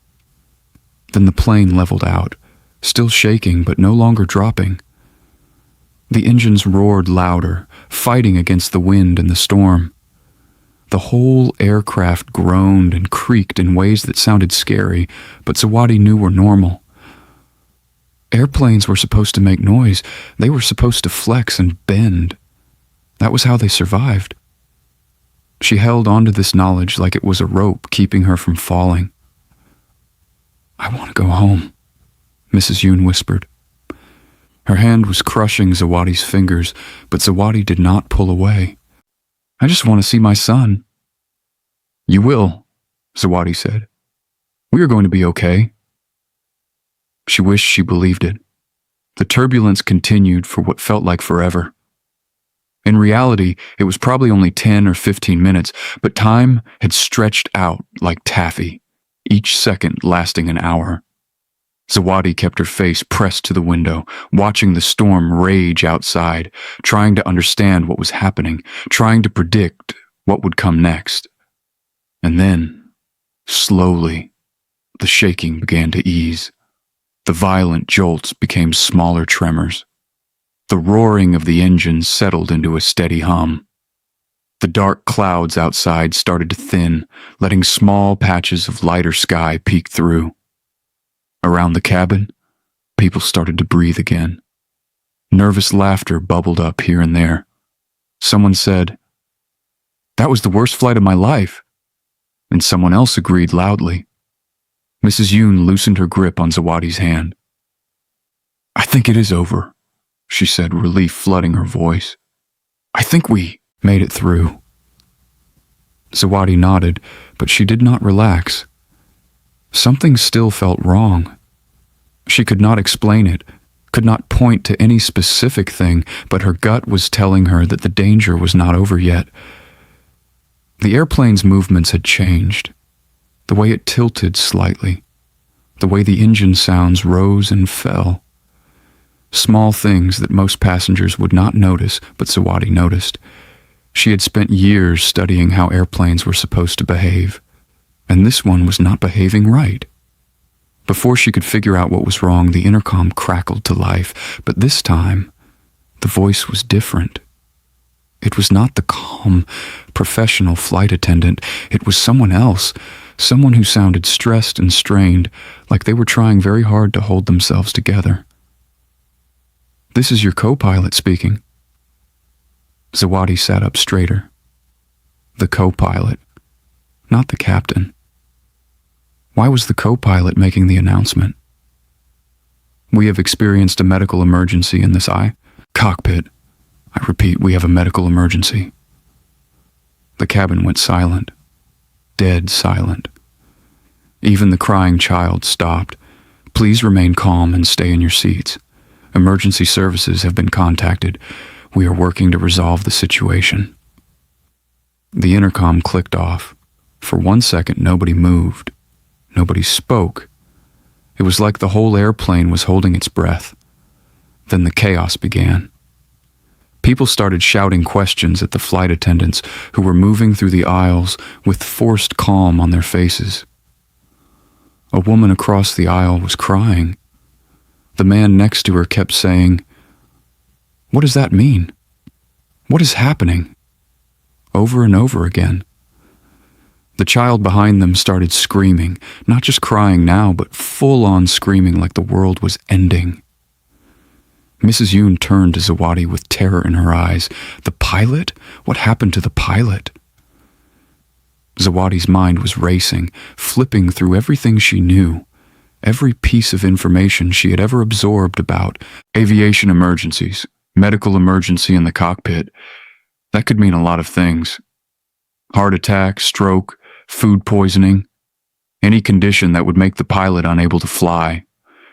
Then the plane leveled out, still shaking but no longer dropping. The engines roared louder, fighting against the wind and the storm. The whole aircraft groaned and creaked in ways that sounded scary, but Zawadi knew were normal. Airplanes were supposed to make noise. They were supposed to flex and bend. That was how they survived. She held onto this knowledge like it was a rope keeping her from falling. "I want to go home," Mrs. Yoon whispered. Her hand was crushing Zawadi's fingers, but Zawadi did not pull away. "I just want to see my son." "You will," Zawadi said. "We are going to be okay." She wished she believed it. The turbulence continued for what felt like forever. In reality, it was probably only 10 or 15 minutes, but time had stretched out like taffy, each second lasting an hour. Zawadi kept her face pressed to the window, watching the storm rage outside, trying to understand what was happening, trying to predict what would come next. And then, slowly, the shaking began to ease. The violent jolts became smaller tremors. The roaring of the engines settled into a steady hum. The dark clouds outside started to thin, letting small patches of lighter sky peek through. Around the cabin, people started to breathe again. Nervous laughter bubbled up here and there. Someone said, "That was the worst flight of my life." And someone else agreed loudly. Mrs. Yoon loosened her grip on Zawadi's hand. "I think it is over," she said, relief flooding her voice. "I think we made it through." Zawadi nodded, but she did not relax. Something still felt wrong. She could not explain it, could not point to any specific thing, but her gut was telling her that the danger was not over yet. The airplane's movements had changed. The way it tilted slightly, the way the engine sounds rose and fell. Small things that most passengers would not notice, but Zawadi noticed. She had spent years studying how airplanes were supposed to behave, and this one was not behaving right. Before she could figure out what was wrong, the intercom crackled to life, but this time, the voice was different. It was not the calm, professional flight attendant. It was someone else, someone who sounded stressed and strained, like they were trying very hard to hold themselves together. "This is your co-pilot speaking." Zawadi sat up straighter. The co-pilot, not the captain. Why was the co-pilot making the announcement? "We have experienced a medical emergency in this cockpit. I repeat, we have a medical emergency." The cabin went silent, dead silent. Even the crying child stopped. "Please remain calm and stay in your seats. Emergency services have been contacted. We are working to resolve the situation." The intercom clicked off. For 1 second, nobody moved. Nobody spoke. It was like the whole airplane was holding its breath. Then the chaos began. People started shouting questions at the flight attendants who were moving through the aisles with forced calm on their faces. A woman across the aisle was crying. The man next to her kept saying, "What does that mean? What is happening?" Over and over again. The child behind them started screaming, not just crying now, but full-on screaming like the world was ending. Mrs. Yoon turned to Zawadi with terror in her eyes. "The pilot? What happened to the pilot?" Zawadi's mind was racing, flipping through everything she knew, every piece of information she had ever absorbed about aviation emergencies, medical emergency in the cockpit. That could mean a lot of things. Heart attack, stroke, food poisoning, any condition that would make the pilot unable to fly,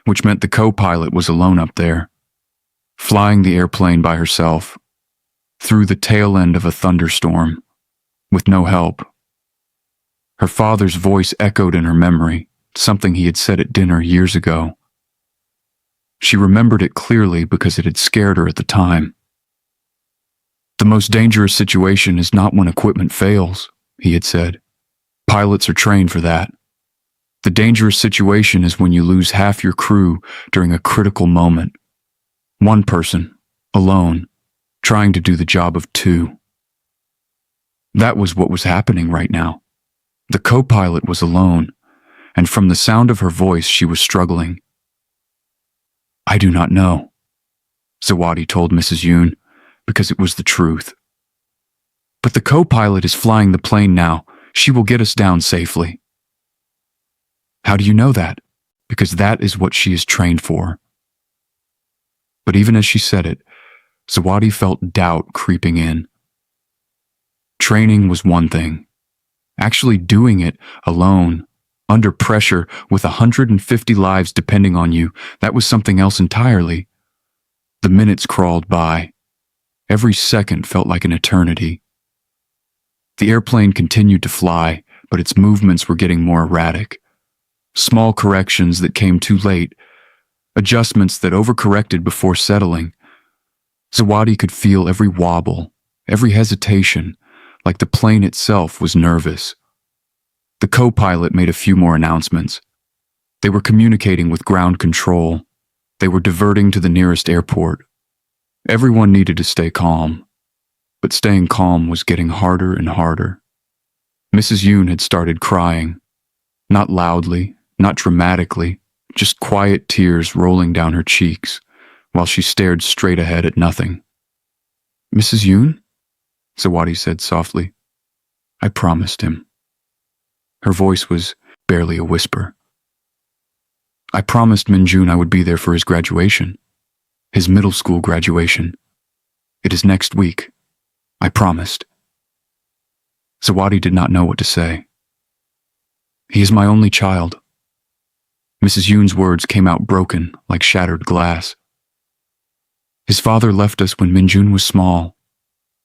which meant the co-pilot was alone up there, flying the airplane by herself. through the tail end of a thunderstorm, with no help. Her father's voice echoed in her memory, something he had said at dinner years ago. She remembered it clearly because it had scared her at the time. "The most dangerous situation is not when equipment fails," he had said. "Pilots are trained for that. The dangerous situation is when you lose half your crew during a critical moment. One person, alone, trying to do the job of two." That was what was happening right now. The co-pilot was alone, and from the sound of her voice she was struggling. "I do not know," Zawadi told Mrs. Yoon, because it was the truth. "But the co-pilot is flying the plane now. She will get us down safely." "How do you know that?" "Because that is what she is trained for." But even as she said it, Zawadi felt doubt creeping in. Training was one thing. Actually doing it alone, under pressure, with 150 lives depending on you, that was something else entirely. The minutes crawled by. Every second felt like an eternity. The airplane continued to fly, but its movements were getting more erratic. Small corrections that came too late, adjustments that overcorrected before settling. Zawadi could feel every wobble, every hesitation, like the plane itself was nervous. The co-pilot made a few more announcements. They were communicating with ground control. They were diverting to the nearest airport. Everyone needed to stay calm, but staying calm was getting harder and harder. Mrs. Yoon had started crying, not loudly, not dramatically, just quiet tears rolling down her cheeks, while she stared straight ahead at nothing. "Mrs. Yoon?" Zawadi said softly. "I promised him." Her voice was barely a whisper. "I promised Minjun I would be there for his graduation. His middle school graduation. It is next week. I promised." Zawadi did not know what to say. "He is my only child." Mrs. Yoon's words came out broken, like shattered glass. "His father left us when Minjun was small.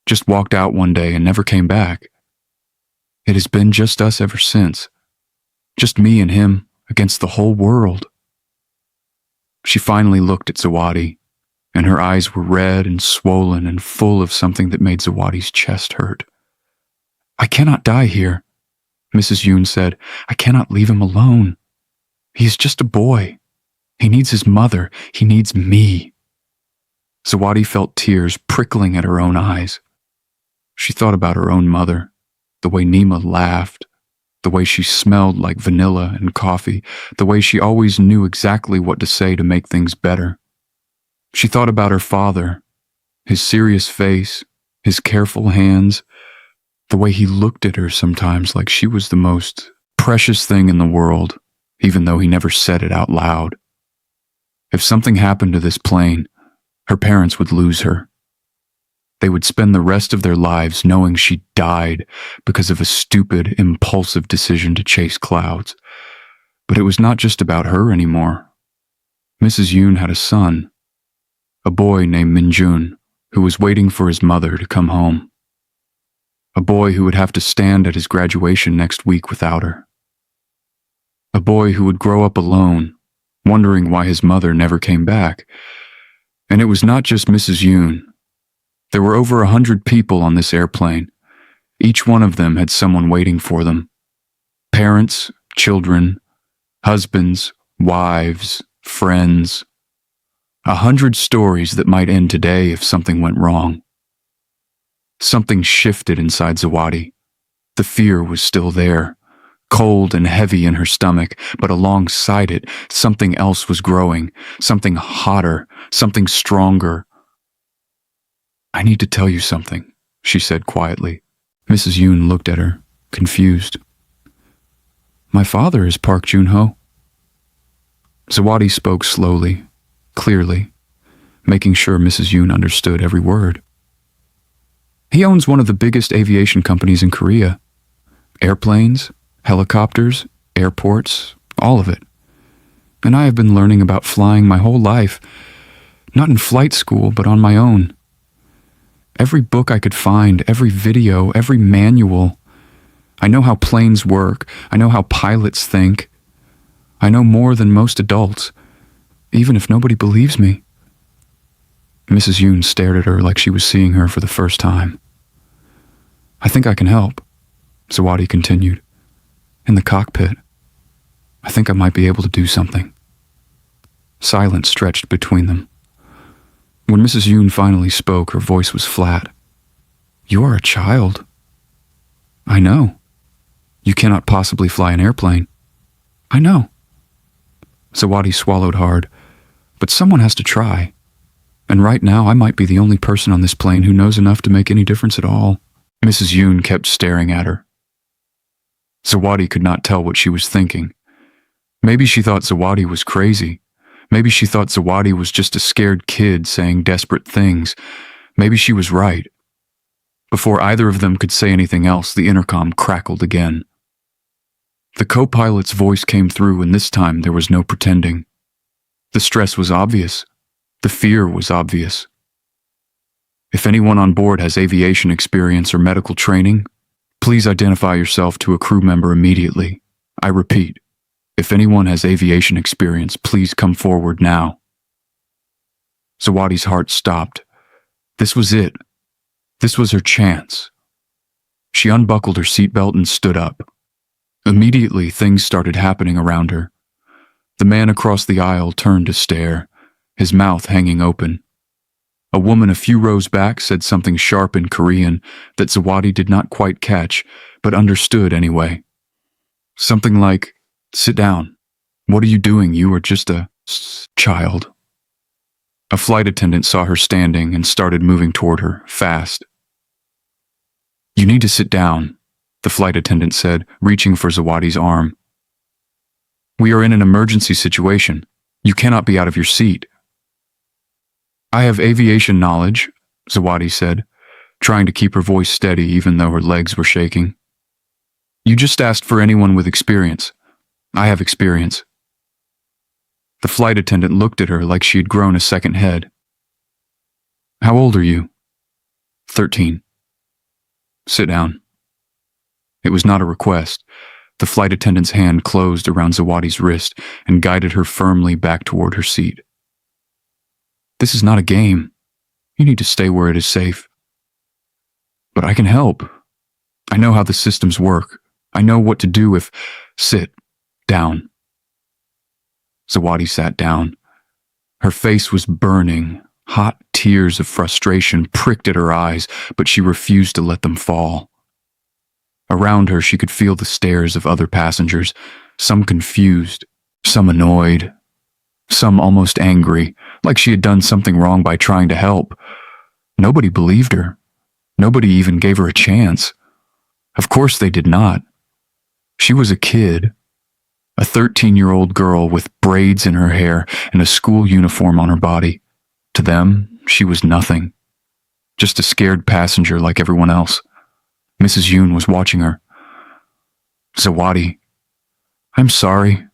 Just walked out one day and never came back. It has been just us ever since. Just me and him against the whole world." She finally looked at Zawadi, and her eyes were red and swollen and full of something that made Zawadi's chest hurt. "I cannot die here," Mrs. Yoon said. "I cannot leave him alone. He is just a boy. He needs his mother. He needs me." Zawadi felt tears prickling at her own eyes. She thought about her own mother, the way Nima laughed, the way she smelled like vanilla and coffee, the way she always knew exactly what to say to make things better. She thought about her father, his serious face, his careful hands, the way he looked at her sometimes like she was the most precious thing in the world, even though he never said it out loud. If something happened to this plane, her parents would lose her. They would spend the rest of their lives knowing she died because of a stupid, impulsive decision to chase clouds. But it was not just about her anymore. Mrs. Yoon had a son, a boy named Minjun, who was waiting for his mother to come home. A boy who would have to stand at his graduation next week without her. A boy who would grow up alone, wondering why his mother never came back. And it was not just Mrs. Yoon. There were over 100 people on this airplane. Each one of them had someone waiting for them. Parents, children, husbands, wives, friends. 100 stories that might end today if something went wrong. Something shifted inside Zawadi. The fear was still there, cold and heavy in her stomach, but alongside it, something else was growing, something hotter, something stronger. "I need to tell you something," she said quietly. Mrs. Yoon looked at her, confused. "My father is Park Jun-ho." Zawadi spoke slowly, clearly, making sure Mrs. Yoon understood every word. "He owns one of the biggest aviation companies in Korea. Airplanes, helicopters, airports, all of it. And I have been learning about flying my whole life, not in flight school, but on my own. Every book I could find, every video, every manual. I know how planes work. I know how pilots think. I know more than most adults, even if nobody believes me. Mrs. Yoon stared at her like she was seeing her for the first time. I think I can help, Zawadi continued. In the cockpit. I think I might be able to do something. Silence stretched between them. When Mrs. Yoon finally spoke, her voice was flat. You are a child. I know. You cannot possibly fly an airplane. I know. Zawadi swallowed hard. But someone has to try. And right now, I might be the only person on this plane who knows enough to make any difference at all. Mrs. Yoon kept staring at her. Zawadi could not tell what she was thinking. Maybe she thought Zawadi was crazy. Maybe she thought Zawadi was just a scared kid saying desperate things. Maybe she was right. Before either of them could say anything else, the intercom crackled again. The co-pilot's voice came through, and this time there was no pretending. The stress was obvious. The fear was obvious. If anyone on board has aviation experience or medical training, please identify yourself to a crew member immediately. I repeat, if anyone has aviation experience, please come forward now. Zawadi's heart stopped. This was it. This was her chance. She unbuckled her seatbelt and stood up. Immediately, things started happening around her. The man across the aisle turned to stare, his mouth hanging open. A woman a few rows back said something sharp in Korean that Zawadi did not quite catch, but understood anyway. Something like, "Sit down. What are you doing? You are just a child." A flight attendant saw her standing and started moving toward her, fast. "You need to sit down," the flight attendant said, reaching for Zawadi's arm. "We are in an emergency situation. You cannot be out of your seat." "I have aviation knowledge," Zawadi said, trying to keep her voice steady even though her legs were shaking. "You just asked for anyone with experience. I have experience." The flight attendant looked at her like she had grown a second head. "How old are you?" 13. "Sit down." It was not a request. The flight attendant's hand closed around Zawadi's wrist and guided her firmly back toward her seat. "This is not a game. You need to stay where it is safe." "But I can help. I know how the systems work. I know what to do if—" "Sit down." Zawadi sat down. Her face was burning. Hot tears of frustration pricked at her eyes, but she refused to let them fall. Around her, she could feel the stares of other passengers, some confused, some annoyed, some almost angry, like she had done something wrong by trying to help. Nobody believed her. Nobody even gave her a chance. Of course they did not. She was a kid. A 13-year-old girl with braids in her hair and a school uniform on her body. To them, she was nothing. Just a scared passenger like everyone else. Mrs. Yoon was watching her. "Zawadi, I'm sorry."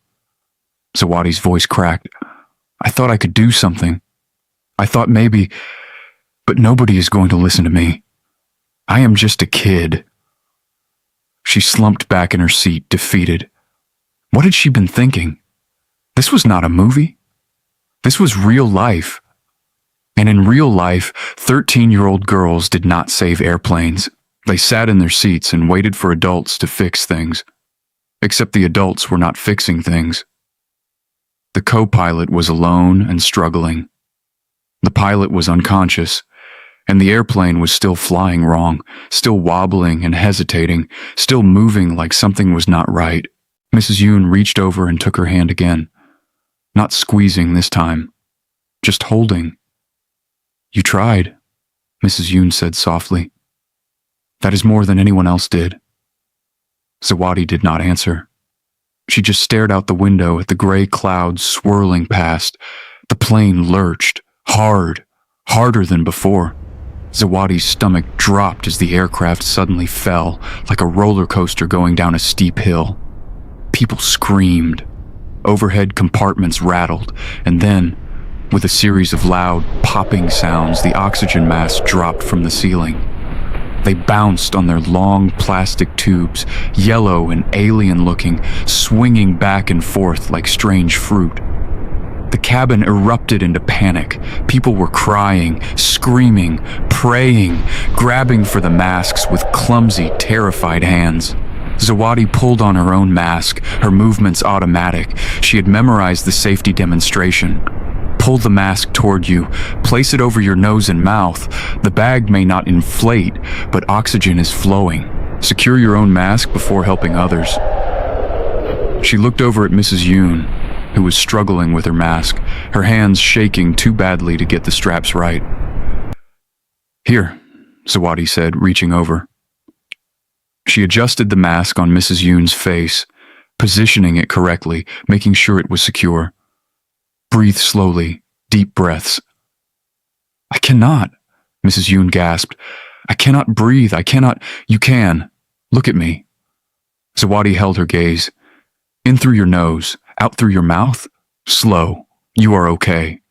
Zawadi's voice cracked. "I thought I could do something. I thought maybe, but nobody is going to listen to me. I am just a kid." She slumped back in her seat, defeated. What had she been thinking? This was not a movie. This was real life. And in real life, 13-year-old girls did not save airplanes. They sat in their seats and waited for adults to fix things. Except the adults were not fixing things. The co-pilot was alone and struggling. The pilot was unconscious, and the airplane was still flying wrong, still wobbling and hesitating, still moving like something was not right. Mrs. Yoon reached over and took her hand again. Not squeezing this time, just holding. "You tried," Mrs. Yoon said softly. "That is more than anyone else did." Zawadi did not answer. She just stared out the window at the gray clouds swirling past. The plane lurched, hard, harder than before. Zawadi's stomach dropped as the aircraft suddenly fell, like a roller coaster going down a steep hill. People screamed. Overhead compartments rattled, and then, With a series of loud, popping sounds, the oxygen masks dropped from the ceiling. They bounced on their long plastic tubes, yellow and alien-looking, swinging back and forth like strange fruit. The cabin erupted into panic. People were crying, screaming, praying, grabbing for the masks with clumsy, terrified hands. Zawadi pulled on her own mask, her movements automatic. She had memorized the safety demonstration. Pull the mask toward you, place it over your nose and mouth. The bag may not inflate, but oxygen is flowing. Secure your own mask before helping others. She looked over at Mrs. Yoon, who was struggling with her mask, her hands shaking too badly to get the straps right. "Here," Zawadi said, reaching over. She adjusted the mask on Mrs. Yoon's face, positioning it correctly, making sure it was secure. "Breathe slowly, deep breaths." "I cannot," Mrs. Yoon gasped. "I cannot breathe, I cannot—" "You can. Look at me." Zawadi held her gaze. "In through your nose, out through your mouth. Slow. You are okay.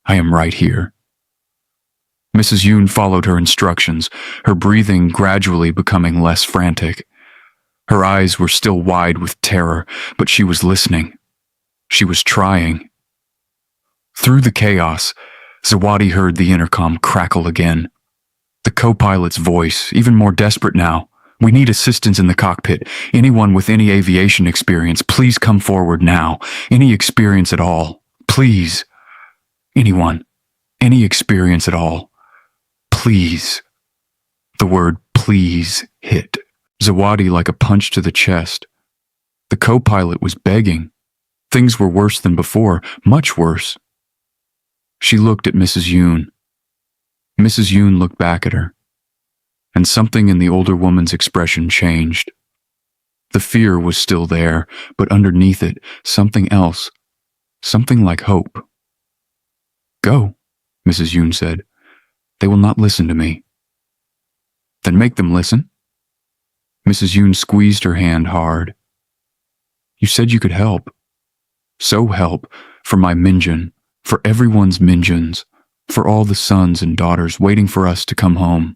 I am right here." Mrs. Yoon followed her instructions, her breathing gradually becoming less frantic. Her eyes were still wide with terror, but she was listening. She was trying. Through the chaos, Zawadi heard the intercom crackle again. The co-pilot's voice, even more desperate now. "We need assistance in the cockpit. Anyone with any aviation experience, please come forward now. Any experience at all. Please. Anyone. Any experience at all. Please." The word "please" hit Zawadi like a punch to the chest. The co-pilot was begging. Things were worse than before, much worse. She looked at Mrs. Yoon. Mrs. Yoon looked back at her, and something in the older woman's expression changed. The fear was still there, but underneath it, something else, something like hope. "Go," Mrs. Yoon said. "They will not listen to me." "Then make them listen." Mrs. Yoon squeezed her hand hard. "You said you could help. So help, for my Minjun, for everyone's Minjuns, for all the sons and daughters waiting for us to come home."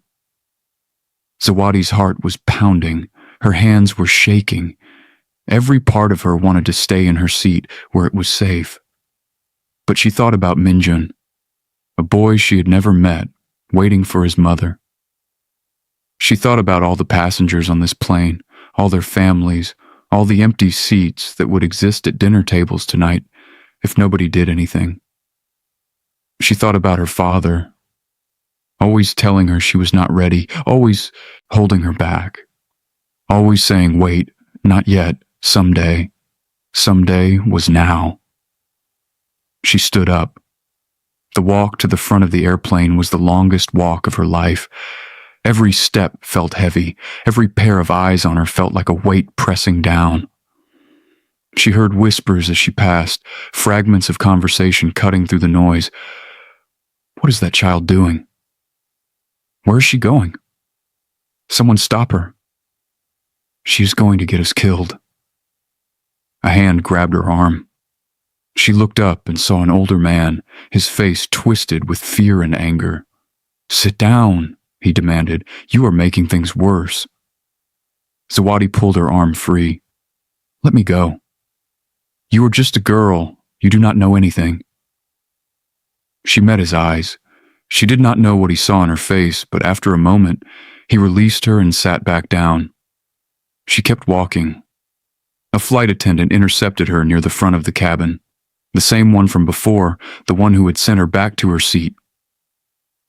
Zawadi's heart was pounding. Her hands were shaking. Every part of her wanted to stay in her seat where it was safe. But she thought about Minjun, a boy she had never met, waiting for his mother. She thought about all the passengers on this plane, all their families, all the empty seats that would exist at dinner tables tonight if nobody did anything. She thought about her father, always telling her she was not ready, always holding her back, always saying, "Wait, not yet, someday." Someday was now. She stood up. The walk to the front of the airplane was the longest walk of her life. Every step felt heavy. Every pair of eyes on her felt like a weight pressing down. She heard whispers as she passed, fragments of conversation cutting through the noise. What is that child doing? Where is she going? Someone stop her. She is going to get us killed. A hand grabbed her arm. She looked up and saw an older man, his face twisted with fear and anger. "Sit down," he demanded. "You are making things worse." Zawadi pulled her arm free. "Let me go. You are just a girl. You do not know anything." She met his eyes. She did not know what he saw in her face, but after a moment, he released her and sat back down. She kept walking. A flight attendant intercepted her near the front of the cabin. The same one from before, the one who had sent her back to her seat.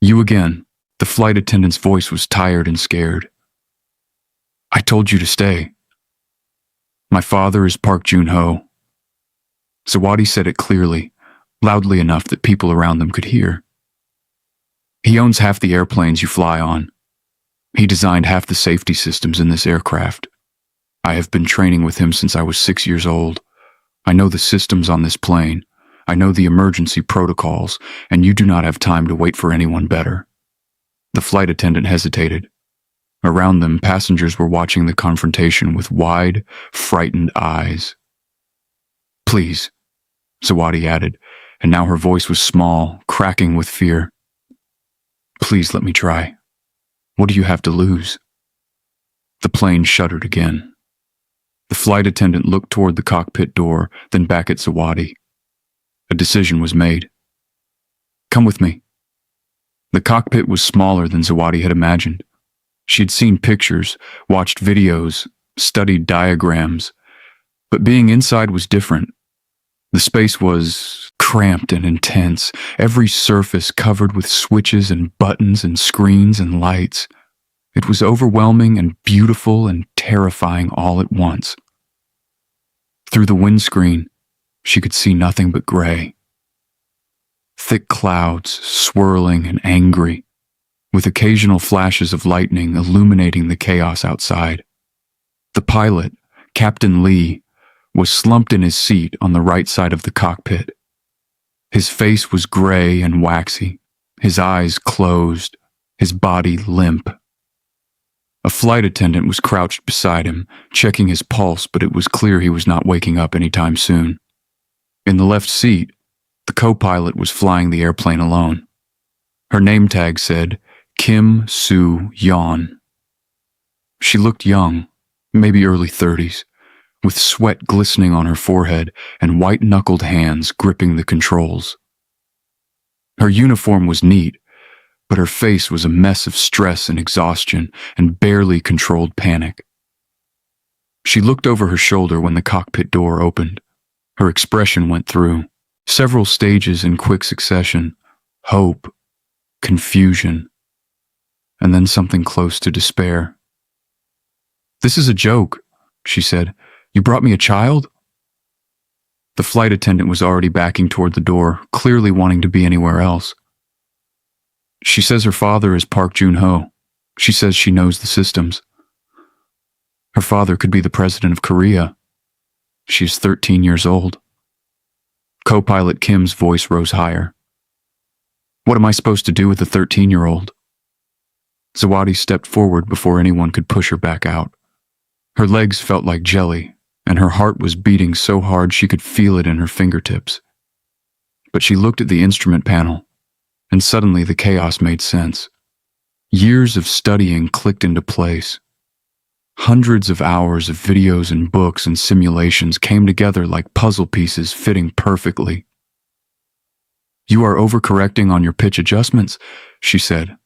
"You again." The flight attendant's voice was tired and scared. "I told you to stay. My father is Park Jun-ho." Zawadi said it clearly, loudly enough that people around them could hear. "He owns half the airplanes you fly on. He designed half the safety systems in this aircraft. I have been training with him since I was 6 years old. I know the systems on this plane. I know the emergency protocols, and you do not have time to wait for anyone better." The flight attendant hesitated. Around them, passengers were watching the confrontation with wide, frightened eyes. "Please," Zawadi added, and now her voice was small, cracking with fear. Please let me try. What do you have to lose? The plane shuddered again. The flight attendant looked toward the cockpit door, then back at Zawadi. A decision was made. Come with me. The cockpit was smaller than Zawadi had imagined. She had seen pictures, watched videos, studied diagrams, but being inside was different. The space was cramped and intense, every surface covered with switches and buttons and screens and lights. It was overwhelming and beautiful and terrifying all at once. Through the windscreen, she could see nothing but gray. Thick clouds, swirling and angry, with occasional flashes of lightning illuminating the chaos outside. The pilot, Captain Lee, was slumped in his seat on the right side of the cockpit. His face was gray and waxy, his eyes closed, his body limp. A flight attendant was crouched beside him, checking his pulse, but it was clear he was not waking up anytime soon. In the left seat, the co-pilot was flying the airplane alone. Her name tag said, Kim Soo-yeon. She looked young, maybe early 30s, with sweat glistening on her forehead and white-knuckled hands gripping the controls. Her uniform was neat, but her face was a mess of stress and exhaustion and barely controlled panic. She looked over her shoulder when the cockpit door opened. Her expression went through several stages in quick succession: hope, confusion, and then something close to despair. "This is a joke," she said. "You brought me a child?" The flight attendant was already backing toward the door, clearly wanting to be anywhere else. "She says her father is Park Jun-ho. She says she knows the systems. Her father could be the president of Korea. She's 13 years old." Co-pilot Kim's voice rose higher. "What am I supposed to do with a 13-year-old? Zawadi stepped forward before anyone could push her back out. Her legs felt like jelly, and her heart was beating so hard she could feel it in her fingertips. But she looked at the instrument panel, and suddenly the chaos made sense. Years of studying clicked into place. Hundreds of hours of videos and books and simulations came together like puzzle pieces fitting perfectly. "You are overcorrecting on your pitch adjustments," she said.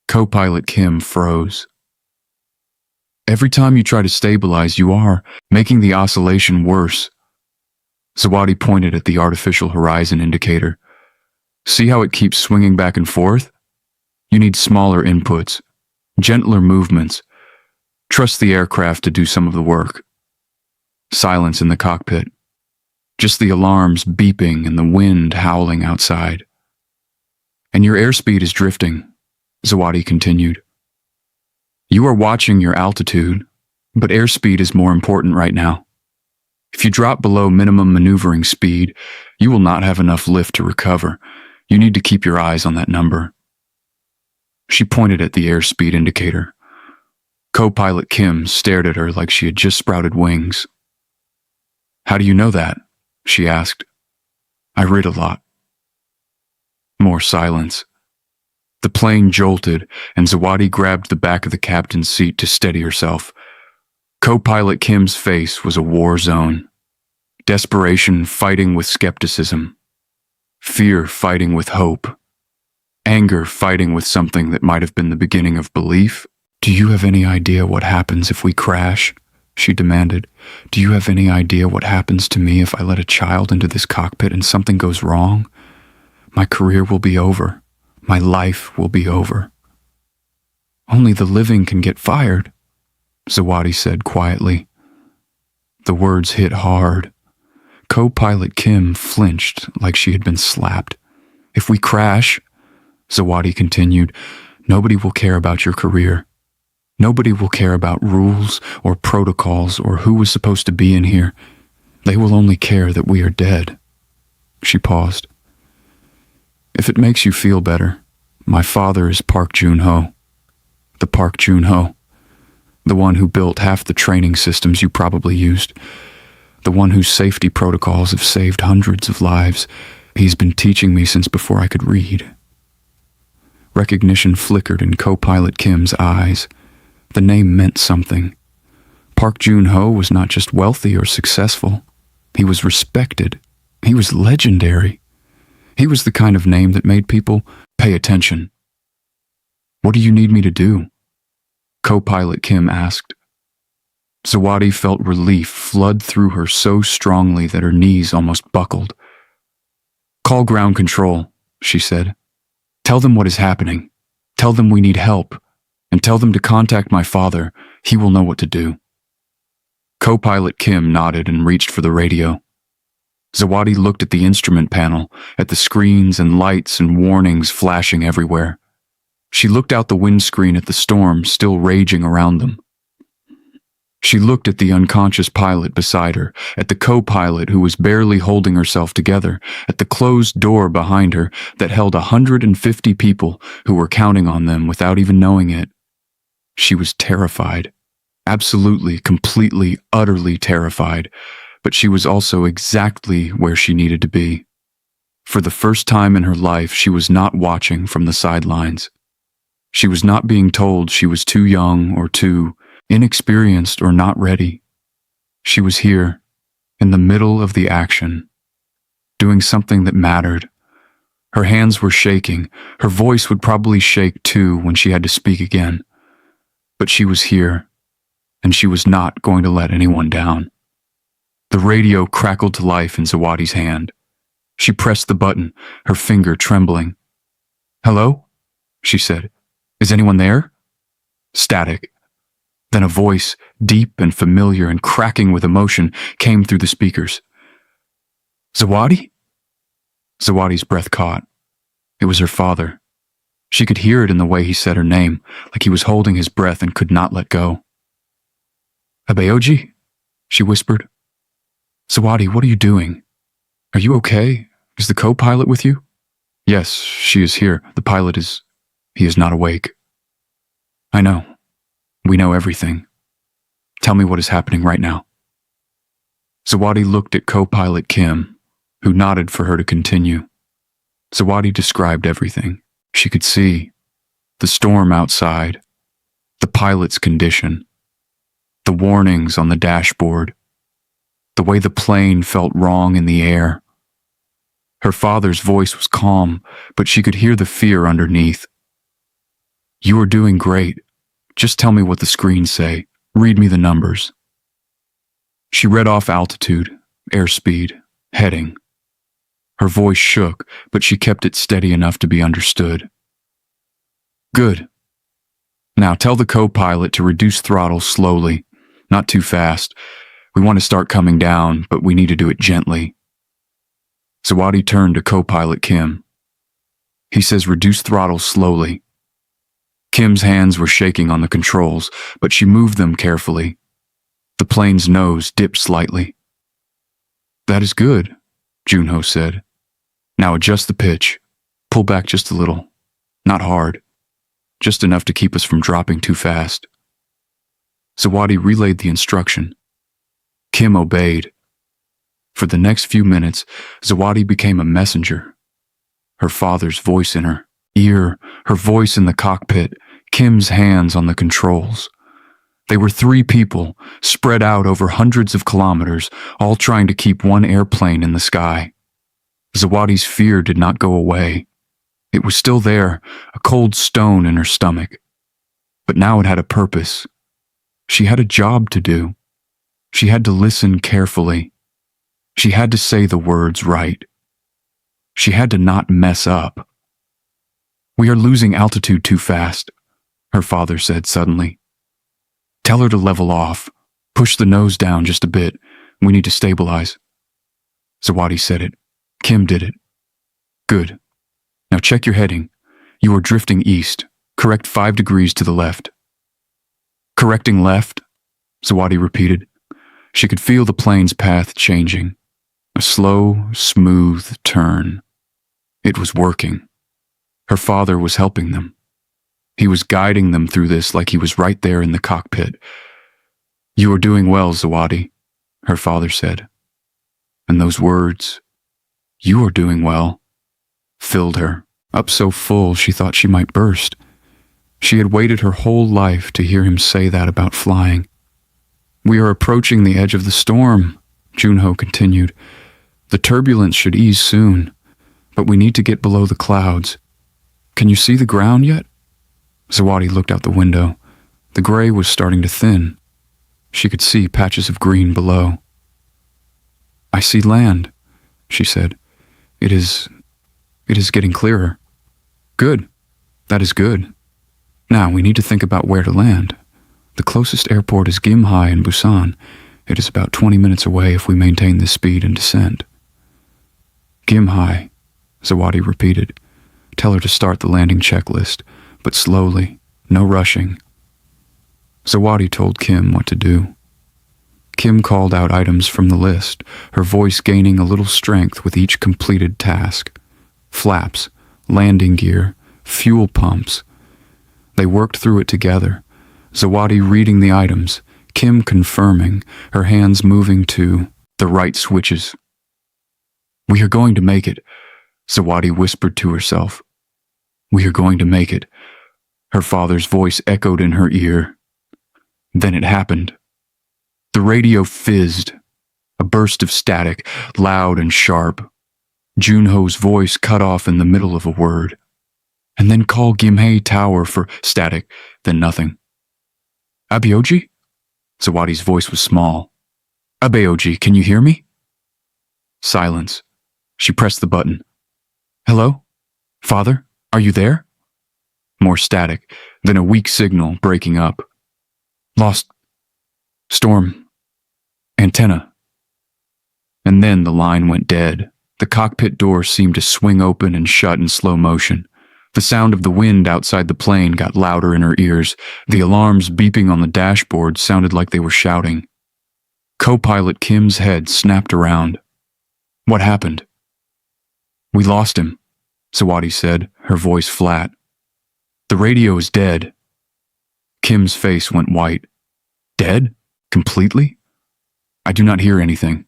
Co-pilot Kim froze. "Every time you try to stabilize, you are making the oscillation worse." Zawadi pointed at the artificial horizon indicator. "See how it keeps swinging back and forth? You need smaller inputs, gentler movements. Trust the aircraft to do some of the work." Silence in the cockpit. Just the alarms beeping and the wind howling outside. "And your airspeed is drifting," Zawadi continued. "You are watching your altitude, but airspeed is more important right now. If you drop below minimum maneuvering speed, you will not have enough lift to recover. You need to keep your eyes on that number." She pointed at the airspeed indicator. Co-pilot Kim stared at her like she had just sprouted wings. "How do you know that?" she asked. "I read a lot." More silence. The plane jolted, and Zawadi grabbed the back of the captain's seat to steady herself. Co-pilot Kim's face was a war zone. Desperation fighting with skepticism. Fear fighting with hope. Anger fighting with something that might have been the beginning of belief. "Do you have any idea what happens if we crash?" she demanded. "Do you have any idea what happens to me if I let a child into this cockpit and something goes wrong? My career will be over. My life will be over." "Only the living can get fired," Zawadi said quietly. The words hit hard. Co-pilot Kim flinched like she had been slapped. "If we crash," Zawadi continued, "nobody will care about your career. Nobody will care about rules or protocols or who was supposed to be in here. They will only care that we are dead." She paused. "If it makes you feel better, my father is Park Jun-ho. The Park Jun-ho. The one who built half the training systems you probably used. The one whose safety protocols have saved hundreds of lives. He's been teaching me since before I could read. Recognition flickered in co-pilot Kim's eyes. The name meant something. Park Joon-ho was not just wealthy or successful. He was respected. He was legendary. He was the kind of name that made people pay attention. "What do you need me to do?" Co-pilot Kim asked. Zawadi felt relief flood through her so strongly that her knees almost buckled. "Call ground control," she said. "Tell them what is happening. Tell them we need help. And tell them to contact my father. He will know what to do." Co-pilot Kim nodded and reached for the radio. Zawadi looked at the instrument panel, at the screens and lights and warnings flashing everywhere. She looked out the windscreen at the storm still raging around them. She looked at the unconscious pilot beside her, at the co-pilot who was barely holding herself together, at the closed door behind her that held 150 people who were counting on them without even knowing it. She was terrified. Absolutely, completely, utterly terrified, but she was also exactly where she needed to be. For the first time in her life, she was not watching from the sidelines. She was not being told she was too young or too inexperienced or not ready. She was here, in the middle of the action, doing something that mattered. Her hands were shaking. Her voice would probably shake too when she had to speak again. But she was here, and she was not going to let anyone down. The radio crackled to life in Zawadi's hand. She pressed the button, her finger trembling. "Hello?" she said. "Is anyone there?" Static. Then a voice, deep and familiar and cracking with emotion, came through the speakers. "Zawadi?" Zawadi's breath caught. It was her father. She could hear it in the way he said her name, like he was holding his breath and could not let go. "Abeoji?" she whispered. "Zawadi, what are you doing? Are you okay? Is the co-pilot with you?" "Yes, she is here. The pilot he is not awake." "I know. We know everything. Tell me what is happening right now." Zawadi looked at co-pilot Kim, who nodded for her to continue. Zawadi described everything. She could see the storm outside, the pilot's condition, the warnings on the dashboard, the way the plane felt wrong in the air. Her father's voice was calm, but she could hear the fear underneath. "You are doing great. Just tell me what the screens say. Read me the numbers." She read off altitude, airspeed, heading. Her voice shook, but she kept it steady enough to be understood. "Good. Now tell the co-pilot to reduce throttle slowly, not too fast. We want to start coming down, but we need to do it gently." Zawadi turned to co-pilot Kim. "He says reduce throttle slowly." Kim's hands were shaking on the controls, but she moved them carefully. The plane's nose dipped slightly. "That is good," Joon-ho said. "Now adjust the pitch. Pull back just a little. Not hard. Just enough to keep us from dropping too fast." Zawadi relayed the instruction. Kim obeyed. For the next few minutes, Zawadi became a messenger. Her father's voice in her ear, her voice in the cockpit, Kim's hands on the controls. They were 3 people, spread out over hundreds of kilometers, all trying to keep one airplane in the sky. Zawadi's fear did not go away. It was still there, a cold stone in her stomach. But now it had a purpose. She had a job to do. She had to listen carefully. She had to say the words right. She had to not mess up. "We are losing altitude too fast," her father said suddenly. "Tell her to level off. Push the nose down just a bit. We need to stabilize." Zawadi said it. Kim did it. "Good. Now check your heading. You are drifting east. Correct 5 degrees to the left." "Correcting left," Zawadi repeated. She could feel the plane's path changing. A slow, smooth turn. It was working. Her father was helping them. He was guiding them through this like he was right there in the cockpit. "You are doing well, Zawadi," her father said. and those words, "You are doing well," filled her, up so full she thought she might burst. She had waited her whole life to hear him say that about flying. "We are approaching the edge of the storm," Junho continued. "The turbulence should ease soon, but we need to get below the clouds. Can you see the ground yet?" Zawadi looked out the window. The gray was starting to thin. She could see patches of green below. "I see land," she said. It is getting clearer." "Good. That is good. Now we need to think about where to land. The closest airport is Gimhae in Busan. It is about 20 minutes away if we maintain this speed and descent." "Gimhae," Zawadi repeated. "Tell her to start the landing checklist, but slowly, no rushing." Zawadi told Kim what to do. Kim called out items from the list, her voice gaining a little strength with each completed task. Flaps, landing gear, fuel pumps. They worked through it together, Zawadi reading the items, Kim confirming, her hands moving to the right switches. "We are going to make it," Zawadi whispered to herself. "We are going to make it." Her father's voice echoed in her ear. Then it happened. The radio fizzed, a burst of static, loud and sharp. Junho's voice cut off in the middle of a word. "And then call Gimhae Tower for static," then nothing. "Abeoji?" Zawadi's voice was small. "Abeoji, can you hear me?" Silence. She pressed the button. "Hello? Father, are you there?" More static, then a weak signal breaking up. "Lost. Storm. Antenna." And then the line went dead. The cockpit door seemed to swing open and shut in slow motion. The sound of the wind outside the plane got louder in her ears. The alarms beeping on the dashboard sounded like they were shouting. Co-pilot Kim's head snapped around. "What happened?" "We lost him," Zawadi said, her voice flat. "The radio is dead." Kim's face went white. "Dead? Completely?" "I do not hear anything."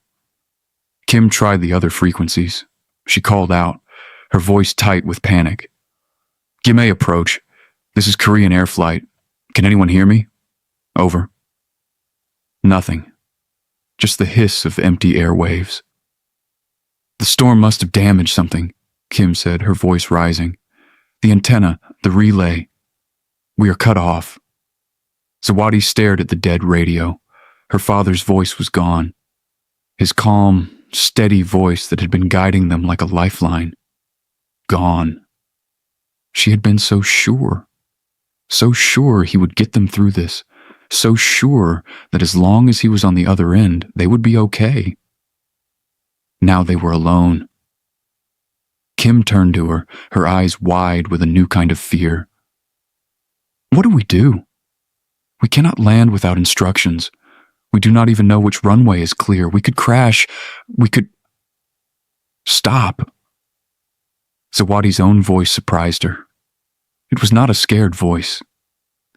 Kim tried the other frequencies. She called out, her voice tight with panic. "Gimhae approach. This is Korean Air Flight. Can anyone hear me? Over." Nothing. Just the hiss of empty airwaves. "The storm must have damaged something," Kim said, her voice rising. "The antenna, the relay. We are cut off." Zawadi stared at the dead radio. Her father's voice was gone. His calm, steady voice that had been guiding them like a lifeline. Gone. She had been so sure he would get them through this, so sure that as long as he was on the other end, they would be okay. Now they were alone. Kim turned to her, her eyes wide with a new kind of fear. "What do we do? We cannot land without instructions. We do not even know which runway is clear. We could crash. We could... Stop." Zawadi's own voice surprised her. It was not a scared voice.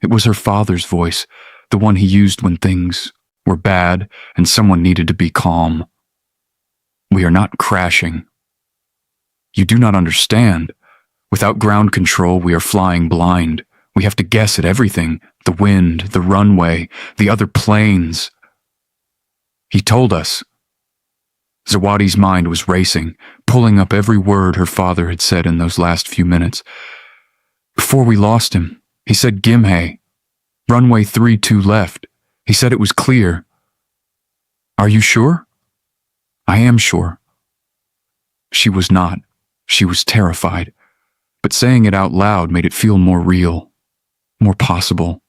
It was her father's voice, the one he used when things were bad and someone needed to be calm. "We are not crashing. You do not understand. Without ground control, we are flying blind. We have to guess at everything, the wind, the runway, the other planes. He told us." Zawadi's mind was racing, pulling up every word her father had said in those last few minutes. "Before we lost him, he said Gimhae. Runway 32 left. He said it was clear." "Are you sure?" "I am sure." She was not. She was terrified. But saying it out loud made it feel more real, more possible.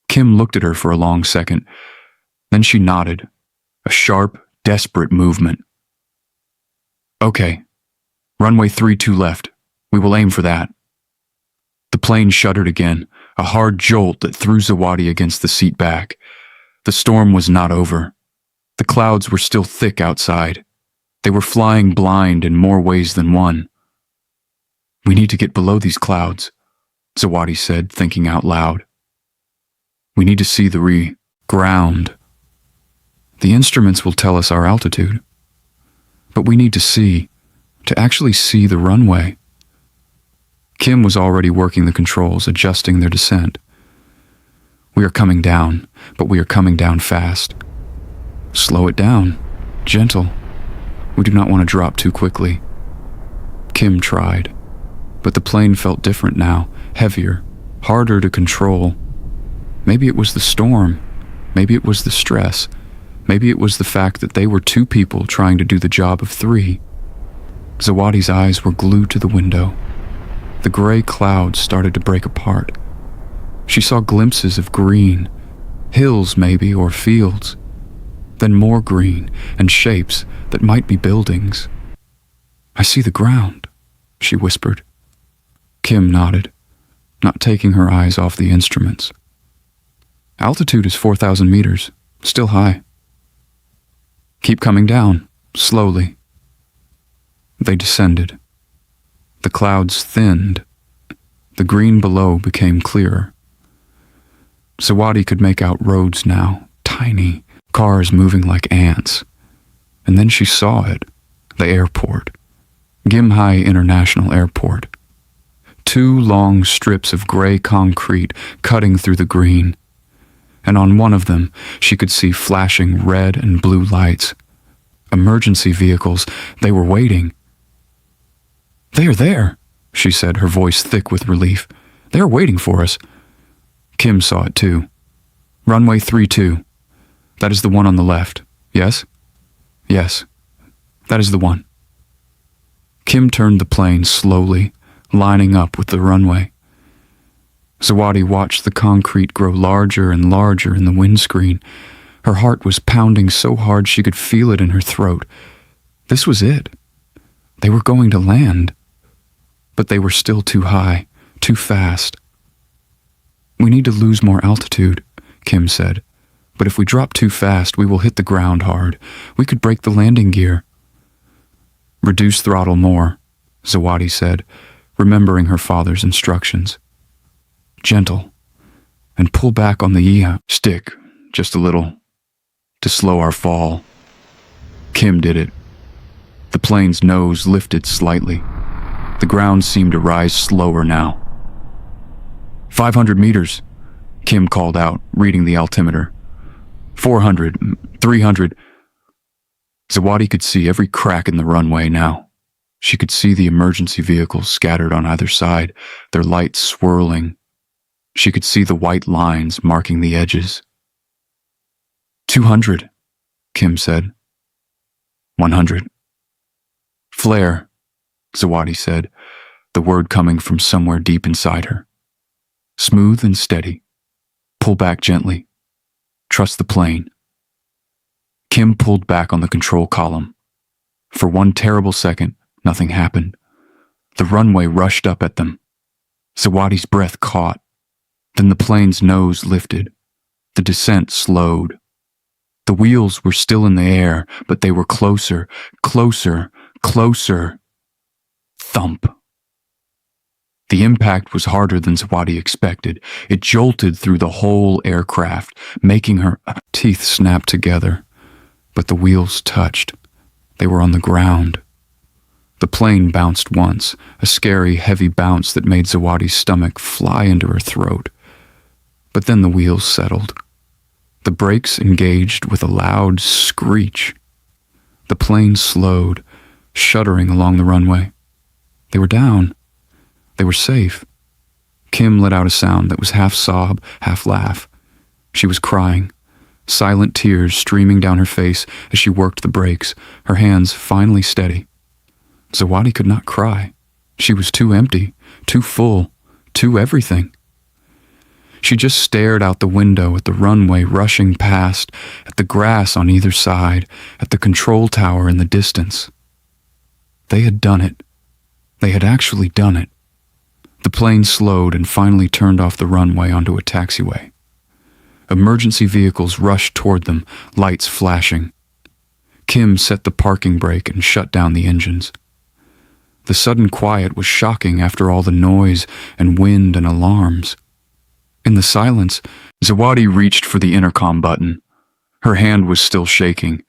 Kim looked at her for a long second. Then she nodded. A sharp, desperate movement. "Okay. Runway 32 left. We will aim for that." The plane shuddered again, a hard jolt that threw Zawadi against the seat back. The storm was not over. The clouds were still thick outside. They were flying blind in more ways than one. "We need to get below these clouds," Zawadi said, thinking out loud. "We need to see the ground. The instruments will tell us our altitude. But we need to actually see the runway. Kim was already working the controls, adjusting their descent. We are coming down, but we are coming down fast. Slow it down. Gentle. We do not want to drop too quickly. Kim tried, but the plane felt different now, heavier, harder to control. Maybe it was the storm. Maybe it was the stress. Maybe it was the fact that they were two people trying to do the job of three. Zawadi's eyes were glued to the window. The gray clouds started to break apart. She saw glimpses of green, hills maybe, or fields. Then more green, and shapes that might be buildings. "I see the ground," she whispered. Kim nodded, not taking her eyes off the instruments. "Altitude is 4,000 meters, still high." "Keep coming down, slowly." They descended. The clouds thinned. The green below became clearer. Zawadi could make out roads now, tiny, cars moving like ants. And then she saw it, the airport, Gimhae International Airport. Two long strips of gray concrete cutting through the green. And on one of them, she could see flashing red and blue lights. Emergency vehicles, they were waiting. "They are there," she said, her voice thick with relief. "They are waiting for us." Kim saw it too. "Runway 32. That is the one on the left. Yes? Yes. That is the one." Kim turned the plane slowly, lining up with the runway. Zawadi watched the concrete grow larger and larger in the windscreen. Her heart was pounding so hard she could feel it in her throat. This was it. They were going to land. But they were still too high, too fast. "We need to lose more altitude," Kim said. "But if we drop too fast, we will hit the ground hard. We could break the landing gear." "Reduce throttle more," Zawadi said, remembering her father's instructions. "Gentle, and pull back on the stick, just a little, to slow our fall." Kim did it. The plane's nose lifted slightly. The ground seemed to rise slower now. 500 meters, Kim called out, reading the altimeter. 400, 300. Zawadi could see every crack in the runway now. She could see the emergency vehicles scattered on either side, their lights swirling. She could see the white lines marking the edges. 200, Kim said. 100. "Flare," Zawadi said, the word coming from somewhere deep inside her. "Smooth and steady. Pull back gently. Trust the plane." Kim pulled back on the control column. For one terrible second, nothing happened. The runway rushed up at them. Zawadi's breath caught. Then the plane's nose lifted. The descent slowed. The wheels were still in the air, but they were closer, closer, closer. Thump. The impact was harder than Zawadi expected. It jolted through the whole aircraft, making her teeth snap together. But the wheels touched. They were on the ground. The plane bounced once, a scary, heavy bounce that made Zawadi's stomach fly into her throat. But then the wheels settled. The brakes engaged with a loud screech. The plane slowed, shuddering along the runway. They were down. They were safe. Kim let out a sound that was half sob, half laugh. She was crying, silent tears streaming down her face as she worked the brakes, her hands finally steady. Zawadi could not cry. She was too empty, too full, too everything. She just stared out the window at the runway rushing past, at the grass on either side, at the control tower in the distance. They had done it. They had actually done it. The plane slowed and finally turned off the runway onto a taxiway. Emergency vehicles rushed toward them, lights flashing. Kim set the parking brake and shut down the engines. The sudden quiet was shocking after all the noise and wind and alarms. In the silence, Zawadi reached for the intercom button. Her hand was still shaking,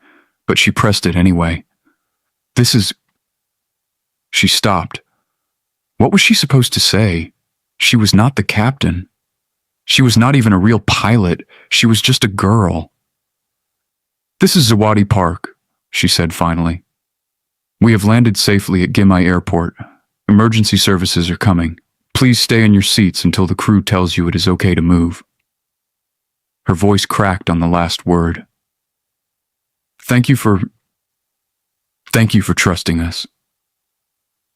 but she pressed it anyway. This is... She stopped. What was she supposed to say? She was not the captain. She was not even a real pilot. She was just a girl. This is Zawadi Park, she said finally. We have landed safely at Gimai Airport. Emergency services are coming. Please stay in your seats until the crew tells you it is okay to move. Her voice cracked on the last word. Thank you for trusting us.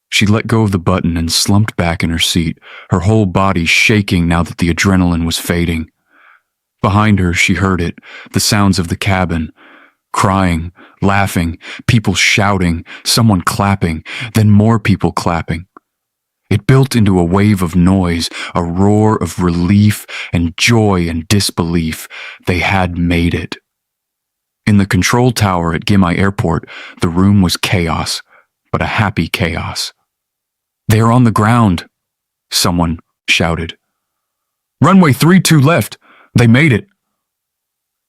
She let go of the button and slumped back in her seat, her whole body shaking now that the adrenaline was fading. Behind her, she heard it, the sounds of the cabin. Crying, laughing, people shouting, someone clapping, then more people clapping. It built into a wave of noise, a roar of relief and joy and disbelief. They had made it. In the control tower at Gimai Airport, the room was chaos, but a happy chaos. They are on the ground, someone shouted. Runway 32 left. They made it.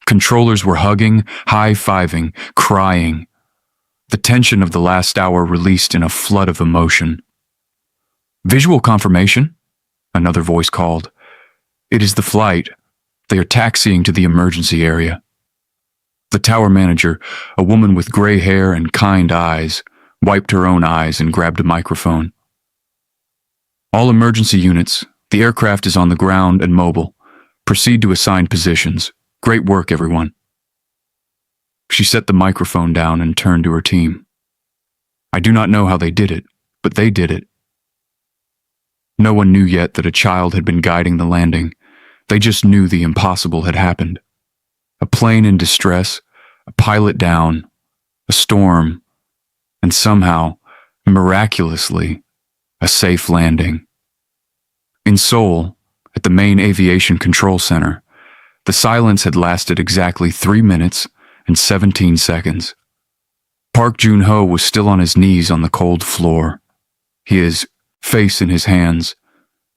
Controllers were hugging, high-fiving, crying. The tension of the last hour released in a flood of emotion. Visual confirmation, another voice called. It is the flight. They are taxiing to the emergency area. The tower manager, a woman with gray hair and kind eyes, wiped her own eyes and grabbed a microphone. All emergency units, the aircraft is on the ground and mobile. Proceed to assigned positions. Great work, everyone. She set the microphone down and turned to her team. I do not know how they did it, but they did it. No one knew yet that a child had been guiding the landing. They just knew the impossible had happened. A plane in distress, a pilot down, a storm, and somehow, miraculously, a safe landing. In Seoul, at the main aviation control center, the silence had lasted exactly 3 minutes and 17 seconds. Park Jun-ho was still on his knees on the cold floor, his face in his hands.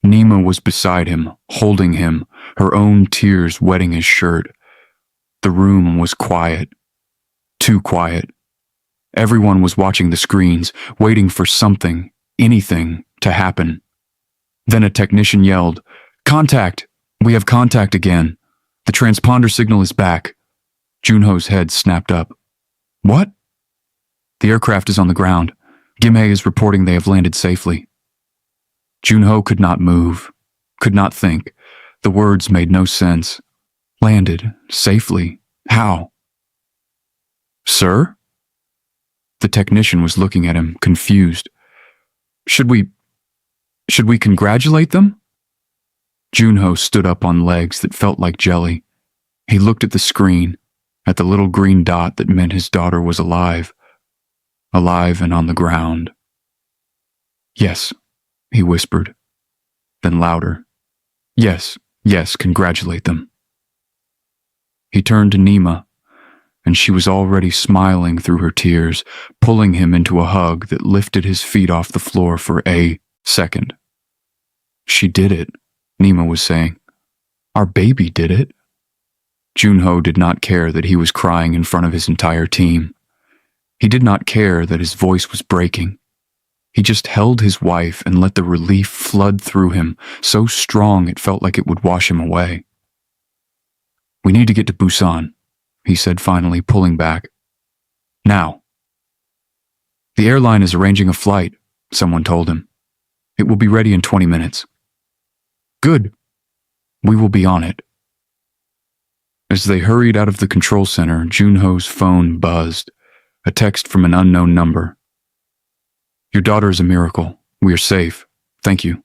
Nima was beside him, holding him, her own tears wetting his shirt. The room was quiet. Too quiet. Everyone was watching the screens, waiting for something, anything, to happen. Then a technician yelled, "Contact! We have contact again. The transponder signal is back." Junho's head snapped up. What? The aircraft is on the ground. Gimhae is reporting they have landed safely. Junho could not move, could not think. The words made no sense. Landed, safely, how? Sir? The technician was looking at him, confused. Should we congratulate them? Junho stood up on legs that felt like jelly. He looked at the screen, at the little green dot that meant his daughter was alive. Alive and on the ground. Yes, he whispered. Then louder. Yes, yes, congratulate them. He turned to Nima, and she was already smiling through her tears, pulling him into a hug that lifted his feet off the floor for a second. She did it, Nima was saying. Our baby did it. Junho did not care that he was crying in front of his entire team. He did not care that his voice was breaking. He just held his wife and let the relief flood through him, so strong it felt like it would wash him away. We need to get to Busan, he said finally, pulling back. Now. The airline is arranging a flight, someone told him. It will be ready in 20 minutes. Good. We will be on it. As they hurried out of the control center, Junho's phone buzzed, a text from an unknown number. Your daughter is a miracle. We are safe. Thank you.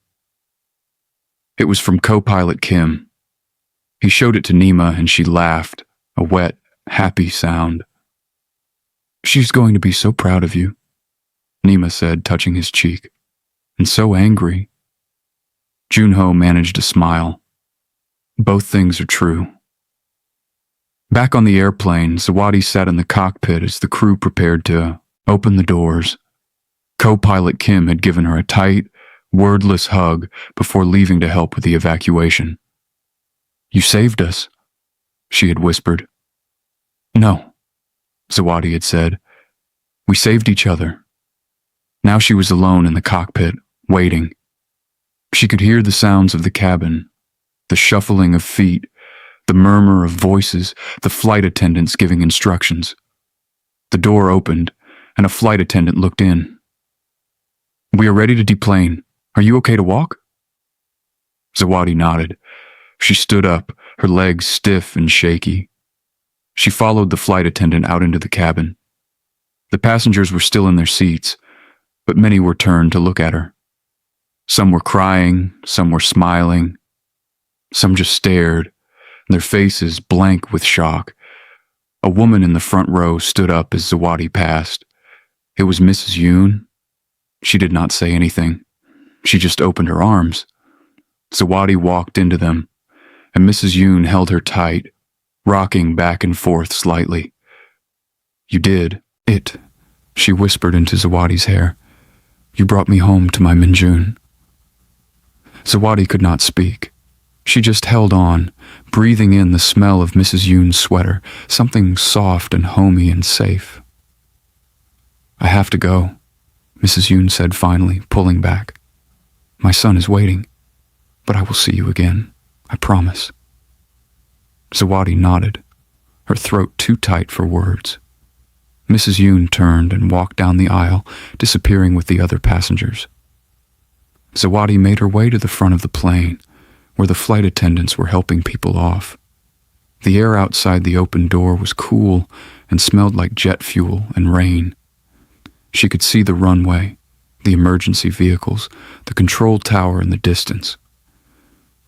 It was from co-pilot Kim. He showed it to Nima and she laughed, a wet, happy sound. She's going to be so proud of you, Nima said, touching his cheek. And so angry. Junho managed a smile. Both things are true. Back on the airplane, Zawadi sat in the cockpit as the crew prepared to open the doors. Co-pilot Kim had given her a tight, wordless hug before leaving to help with the evacuation. You saved us, she had whispered. No, Zawadi had said. We saved each other. Now she was alone in the cockpit, waiting. She could hear the sounds of the cabin, the shuffling of feet, the murmur of voices, the flight attendants giving instructions. The door opened, and a flight attendant looked in. "We are ready to deplane. Are you okay to walk?" Zawadi nodded. She stood up, her legs stiff and shaky. She followed the flight attendant out into the cabin. The passengers were still in their seats, but many were turned to look at her. Some were crying, some were smiling. Some just stared, their faces blank with shock. A woman in the front row stood up as Zawadi passed. It was Mrs. Yoon. She did not say anything. She just opened her arms. Zawadi walked into them, and Mrs. Yoon held her tight, rocking back and forth slightly. "You did it," she whispered into Zawadi's hair. "You brought me home to my Minjun." Zawadi could not speak. She just held on, breathing in the smell of Mrs. Yoon's sweater, something soft and homey and safe. "I have to go," Mrs. Yoon said finally, pulling back. "My son is waiting, but I will see you again, I promise." Zawadi nodded, her throat too tight for words. Mrs. Yoon turned and walked down the aisle, disappearing with the other passengers. Zawadi made her way to the front of the plane, where the flight attendants were helping people off. The air outside the open door was cool and smelled like jet fuel and rain. She could see the runway, the emergency vehicles, the control tower in the distance.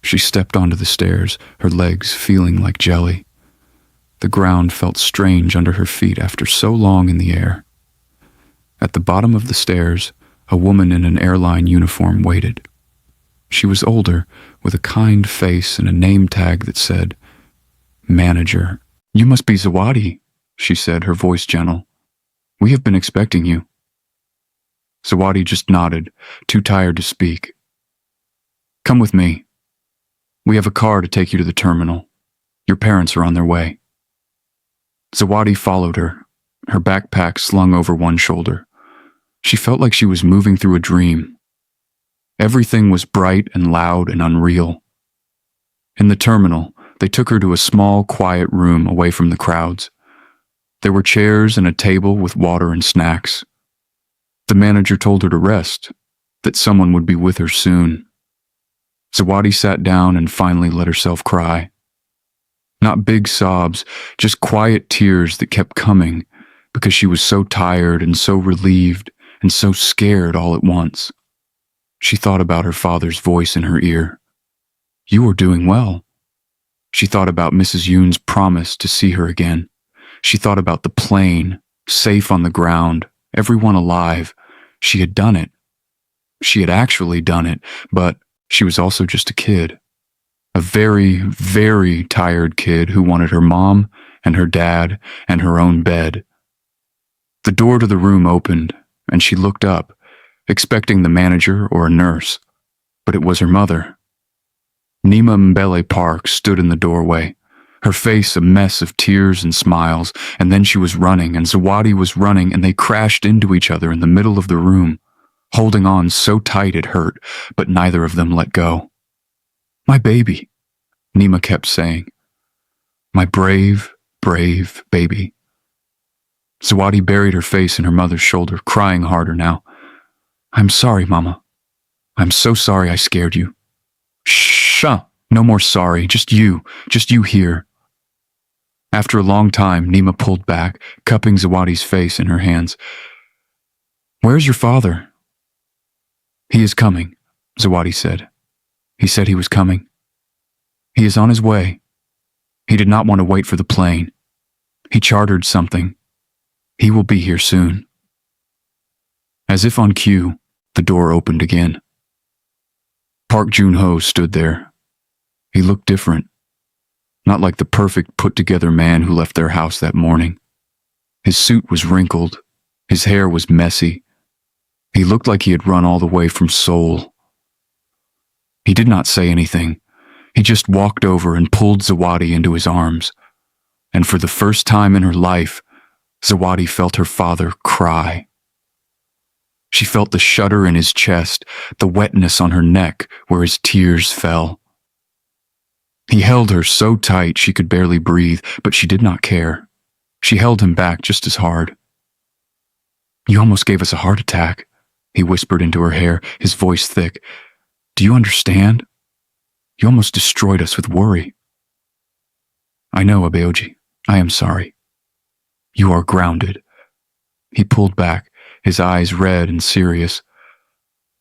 She stepped onto the stairs, her legs feeling like jelly. The ground felt strange under her feet after so long in the air. At the bottom of the stairs, a woman in an airline uniform waited. She was older, with a kind face and a name tag that said, "Manager." "You must be Zawadi," she said, her voice gentle. "We have been expecting you." Zawadi just nodded, too tired to speak. "Come with me. We have a car to take you to the terminal. Your parents are on their way." Zawadi followed her, her backpack slung over one shoulder. She felt like she was moving through a dream. Everything was bright and loud and unreal. In the terminal, they took her to a small, quiet room away from the crowds. There were chairs and a table with water and snacks. The manager told her to rest, that someone would be with her soon. Zawadi sat down and finally let herself cry. Not big sobs, just quiet tears that kept coming because she was so tired and so relieved and so scared all at once. She thought about her father's voice in her ear. "You are doing well." She thought about Mrs. Yoon's promise to see her again. She thought about the plane, safe on the ground, everyone alive. She had done it. She had actually done it, but she was also just a kid. A very, very tired kid who wanted her mom and her dad and her own bed. The door to the room opened, and she looked up, expecting the manager or a nurse, but it was her mother. Nima Mbele Park stood in the doorway, her face a mess of tears and smiles, and then she was running, and Zawadi was running, and they crashed into each other in the middle of the room, holding on so tight it hurt, but neither of them let go. "My baby," Nima kept saying. "My brave, brave baby." Zawadi buried her face in her mother's shoulder, crying harder now. "I'm sorry, Mama. I'm so sorry I scared you." "Shh, no more sorry, just you here." After a long time, Nima pulled back, cupping Zawadi's face in her hands. "Where's your father?" "He is coming," Zawadi said. "He said he was coming. He is on his way. He did not want to wait for the plane. He chartered something. He will be here soon." As if on cue, the door opened again. Park Joon-ho stood there. He looked different. Not like the perfect, put-together man who left their house that morning. His suit was wrinkled. His hair was messy. He looked like he had run all the way from Seoul. He did not say anything. He just walked over and pulled Zawadi into his arms. And for the first time in her life, Zawadi felt her father cry. She felt the shudder in his chest, the wetness on her neck where his tears fell. He held her so tight she could barely breathe, but she did not care. She held him back just as hard. "You almost gave us a heart attack," he whispered into her hair, his voice thick. "Do you understand? You almost destroyed us with worry." "I know, Abeoji. I am sorry. You are grounded." He pulled back, his eyes red and serious.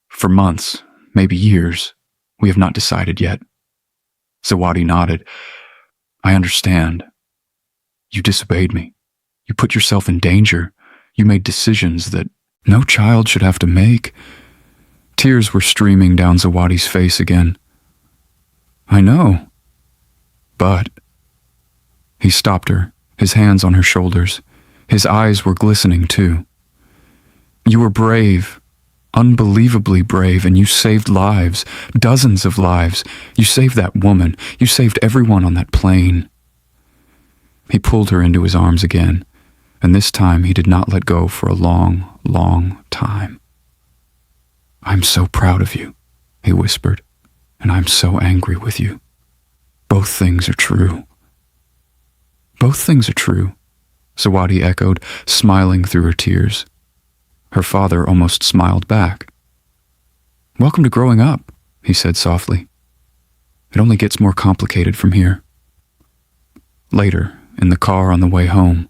"For months, maybe years, we have not decided yet." Zawadi nodded. "I understand. You disobeyed me. You put yourself in danger. You made decisions that no child should have to make." Tears were streaming down Zawadi's face again. "I know. But..." He stopped her, his hands on her shoulders. His eyes were glistening too. "You were brave. Unbelievably brave, and you saved lives, dozens of lives. You saved that woman. You saved everyone on that plane." He pulled her into his arms again, and this time he did not let go for a long, long time. "I'm so proud of you," he whispered, "and I'm so angry with you. Both things are true." "Both things are true," Zawadi echoed, smiling through her tears. Her father almost smiled back. "Welcome to growing up," he said softly. "It only gets more complicated from here." Later, in the car on the way home,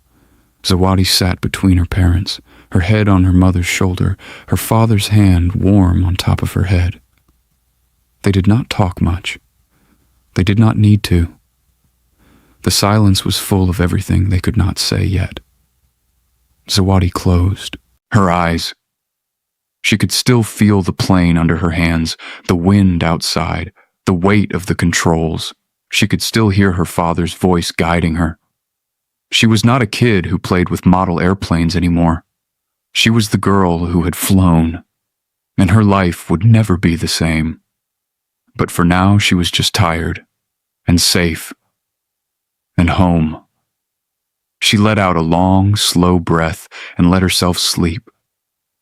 Zawadi sat between her parents, her head on her mother's shoulder, her father's hand warm on top of her head. They did not talk much. They did not need to. The silence was full of everything they could not say yet. Zawadi closed her eyes. She could still feel the plane under her hands, the wind outside, the weight of the controls. She could still hear her father's voice guiding her. She was not a kid who played with model airplanes anymore. She was the girl who had flown, and her life would never be the same. But for now, she was just tired, and safe, and home. She let out a long, slow breath and let herself sleep.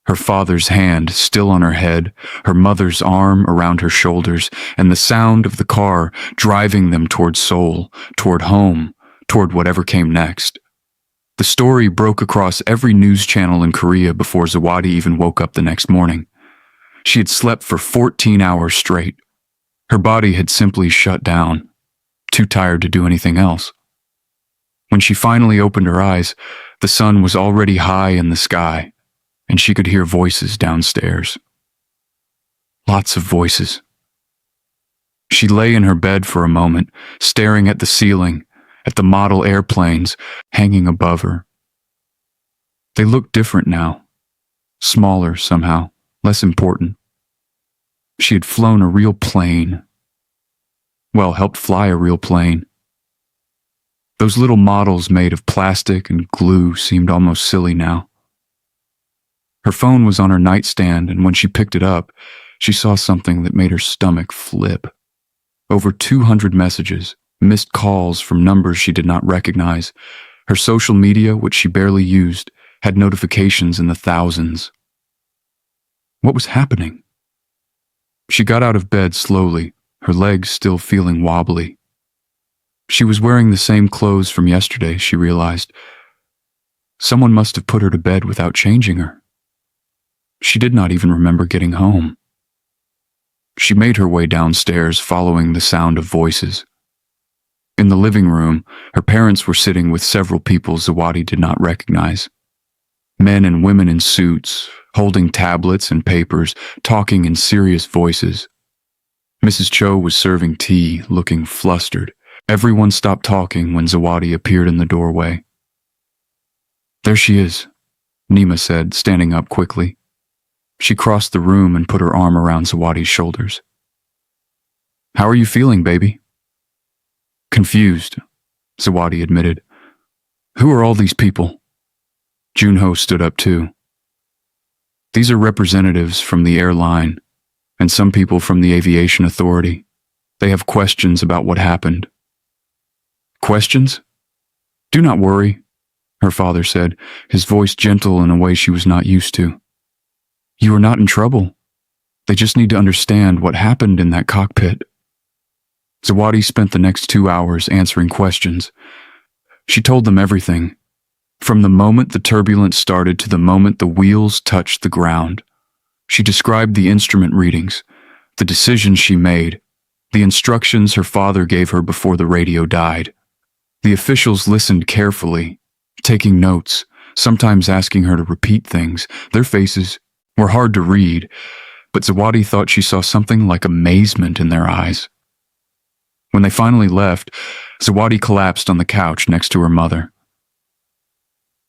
Her father's hand still on her head, her mother's arm around her shoulders, and the sound of the car driving them toward Seoul, toward home, toward whatever came next. The story broke across every news channel in Korea before Zawadi even woke up the next morning. She had slept for 14 hours straight. Her body had simply shut down, too tired to do anything else. When she finally opened her eyes, the sun was already high in the sky, and she could hear voices downstairs. Lots of voices. She lay in her bed for a moment, staring at the ceiling, at the model airplanes hanging above her. They looked different now, smaller somehow, less important. She had flown a real plane. Well, helped fly a real plane. Those little models made of plastic and glue seemed almost silly now. Her phone was on her nightstand, and when she picked it up, she saw something that made her stomach flip. Over 200 messages, missed calls from numbers she did not recognize. Her social media, which she barely used, had notifications in the thousands. What was happening? She got out of bed slowly, her legs still feeling wobbly. She was wearing the same clothes from yesterday, she realized. Someone must have put her to bed without changing her. She did not even remember getting home. She made her way downstairs, following the sound of voices. In the living room, her parents were sitting with several people Zawadi did not recognize. Men and women in suits, holding tablets and papers, talking in serious voices. Mrs. Cho was serving tea, looking flustered. Everyone stopped talking when Zawadi appeared in the doorway. "There she is," Nima said, standing up quickly. She crossed the room and put her arm around Zawadi's shoulders. "How are you feeling, baby?" "Confused," Zawadi admitted. "Who are all these people?" Junho stood up too. "These are representatives from the airline and some people from the aviation authority. They have questions about what happened." "Questions? Do not worry. her father said, his voice gentle in a way she was not used to. You are not in trouble. They just need to understand what happened in that cockpit. Zawadi spent the next 2 hours answering questions. She told them everything, from the moment the turbulence started to the moment the wheels touched the ground. She described the instrument readings, the decisions she made, the instructions her father gave her before the radio died. The officials listened carefully, taking notes, sometimes asking her to repeat things. Their faces were hard to read, but Zawadi thought she saw something like amazement in their eyes. When they finally left, Zawadi collapsed on the couch next to her mother.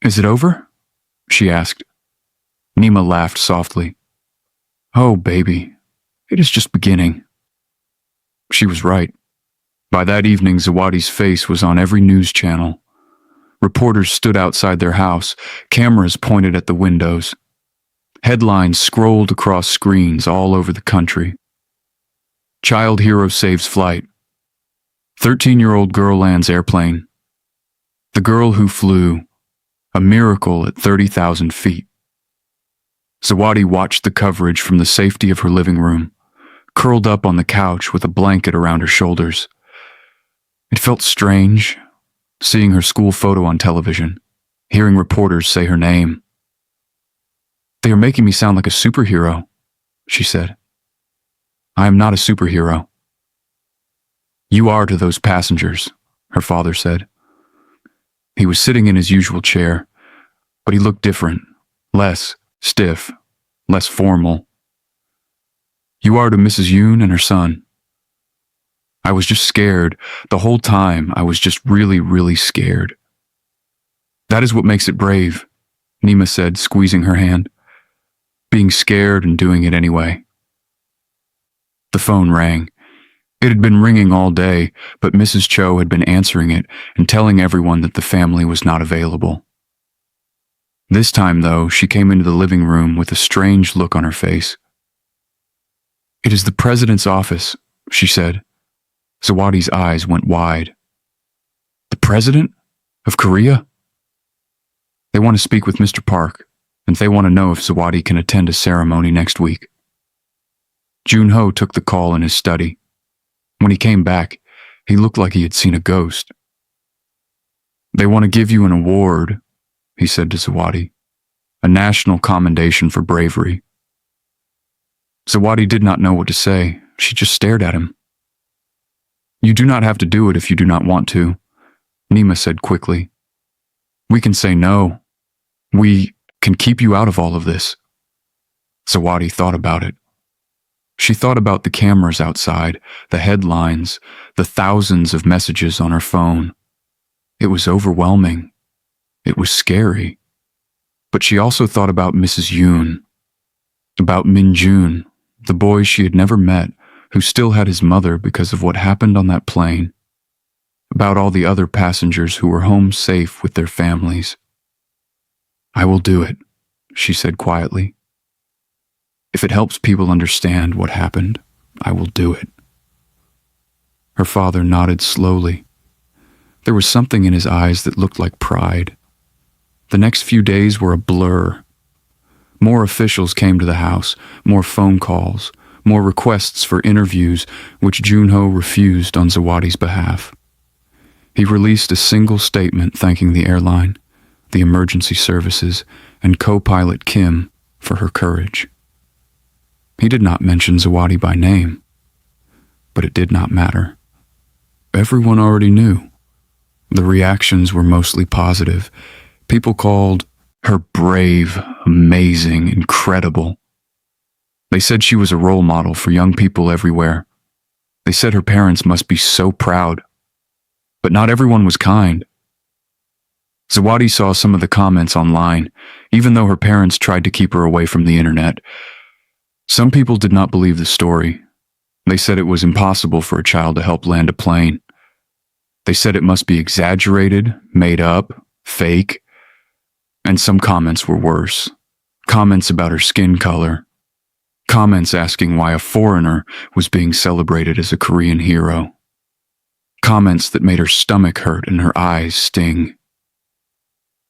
Is it over? She asked. Nima laughed softly. Oh, baby, it is just beginning. She was right. By that evening, Zawadi's face was on every news channel. Reporters stood outside their house, cameras pointed at the windows. Headlines scrolled across screens all over the country. Child hero saves flight. 13-year-old girl lands airplane. The girl who flew. A miracle at 30,000 feet. Zawadi watched the coverage from the safety of her living room, curled up on the couch with a blanket around her shoulders. It felt strange, seeing her school photo on television, hearing reporters say her name. They are making me sound like a superhero, she said. I am not a superhero. You are to those passengers, her father said. He was sitting in his usual chair, but he looked different, less stiff, less formal. You are to Mrs. Yoon and her son. I was just scared. The whole time, I was just really, really scared. That is what makes it brave, Nima said, squeezing her hand. Being scared and doing it anyway. The phone rang. It had been ringing all day, but Mrs. Cho had been answering it and telling everyone that the family was not available. This time, though, she came into the living room with a strange look on her face. It is the president's office, she said. Zawadi's eyes went wide. The president? Of Korea? They want to speak with Mr. Park, and they want to know if Zawadi can attend a ceremony next week. Jun-ho took the call in his study. When he came back, he looked like he had seen a ghost. They want to give you an award, he said to Zawadi. A national commendation for bravery. Zawadi did not know what to say. She just stared at him. You do not have to do it if you do not want to, Nima said quickly. We can say no. We can keep you out of all of this. Zawadi thought about it. She thought about the cameras outside, the headlines, the thousands of messages on her phone. It was overwhelming. It was scary. But she also thought about Mrs. Yoon, about Min-jun, the boy she had never met, who still had his mother because of what happened on that plane, about all the other passengers who were home safe with their families. I will do it, she said quietly. If it helps people understand what happened, I will do it. Her father nodded slowly. There was something in his eyes that looked like pride. The next few days were a blur. More officials came to the house, more phone calls, more requests for interviews, which Jun-ho refused on Zawadi's behalf. He released a single statement thanking the airline, the emergency services, and co-pilot Kim for her courage. He did not mention Zawadi by name, but it did not matter. Everyone already knew. The reactions were mostly positive. People called her brave, amazing, incredible. They said she was a role model for young people everywhere. They said her parents must be so proud. But not everyone was kind. Zawadi saw some of the comments online, even though her parents tried to keep her away from the internet. Some people did not believe the story. They said it was impossible for a child to help land a plane. They said it must be exaggerated, made up, fake. And some comments were worse. Comments about her skin color. Comments asking why a foreigner was being celebrated as a Korean hero. Comments that made her stomach hurt and her eyes sting.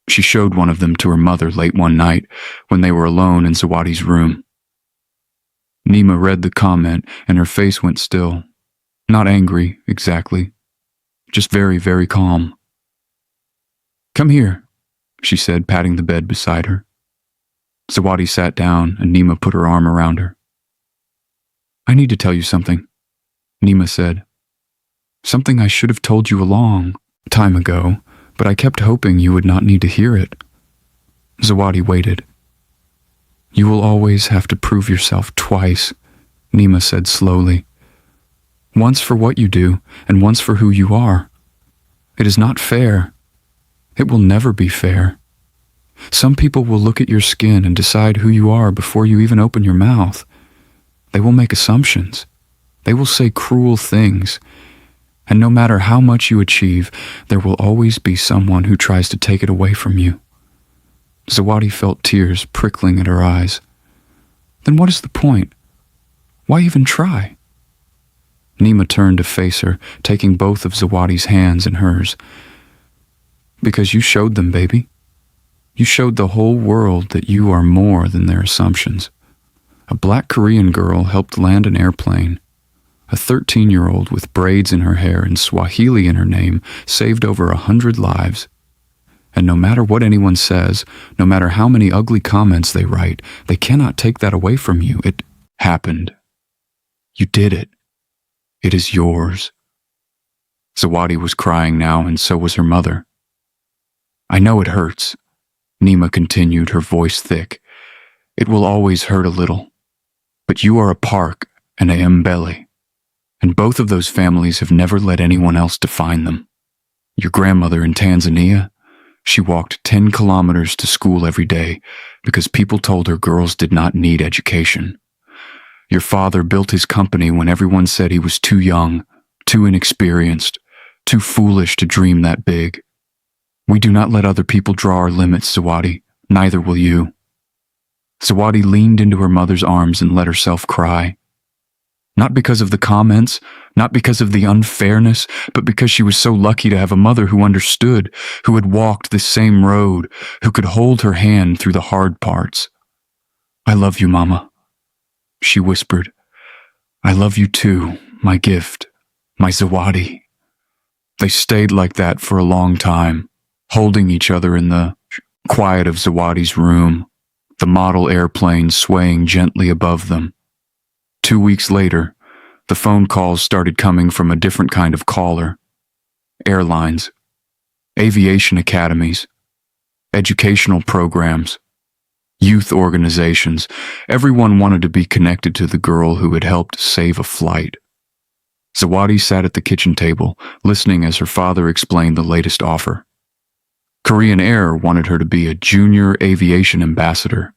She showed one of them to her mother late one night when they were alone in Zawadi's room. Nima read the comment and her face went still. Not angry, exactly. Just very, very calm. "Come here," she said, patting the bed beside her. Zawadi sat down and Nima put her arm around her. "I need to tell you something," Nima said. "Something I should have told you a long time ago, but I kept hoping you would not need to hear it." Zawadi waited. "You will always have to prove yourself twice," Nima said slowly. "Once for what you do, and once for who you are. It is not fair. It will never be fair. Some people will look at your skin and decide who you are before you even open your mouth. They will make assumptions. They will say cruel things. And no matter how much you achieve, there will always be someone who tries to take it away from you." Zawadi felt tears prickling at her eyes. "Then what is the point? Why even try?" Nima turned to face her, taking both of Zawadi's hands in hers. "Because you showed them, baby. You showed the whole world that you are more than their assumptions. A black Korean girl helped land an airplane. A 13-year-old with braids in her hair and Swahili in her name saved over 100 lives. And no matter what anyone says, no matter how many ugly comments they write, they cannot take that away from you. It happened. You did it. It is yours." Zawadi was crying now, and so was her mother. "I know it hurts," Nima continued, her voice thick. "It will always hurt a little. But you are a Park and a Mbele. And both of those families have never let anyone else define them. Your grandmother in Tanzania, she walked 10 kilometers to school every day because people told her girls did not need education. Your father built his company when everyone said he was too young, too inexperienced, too foolish to dream that big. We do not let other people draw our limits, Zawadi. Neither will you." Zawadi leaned into her mother's arms and let herself cry. Not because of the comments, not because of the unfairness, but because she was so lucky to have a mother who understood, who had walked this same road, who could hold her hand through the hard parts. "I love you, Mama," she whispered. "I love you too, my gift, my Zawadi." They stayed like that for a long time, holding each other in the quiet of Zawadi's room, the model airplane swaying gently above them. 2 weeks later, the phone calls started coming from a different kind of caller. Airlines, aviation academies, educational programs, youth organizations. Everyone wanted to be connected to the girl who had helped save a flight. Zawadi sat at the kitchen table, listening as her father explained the latest offer. Korean Air wanted her to be a junior aviation ambassador.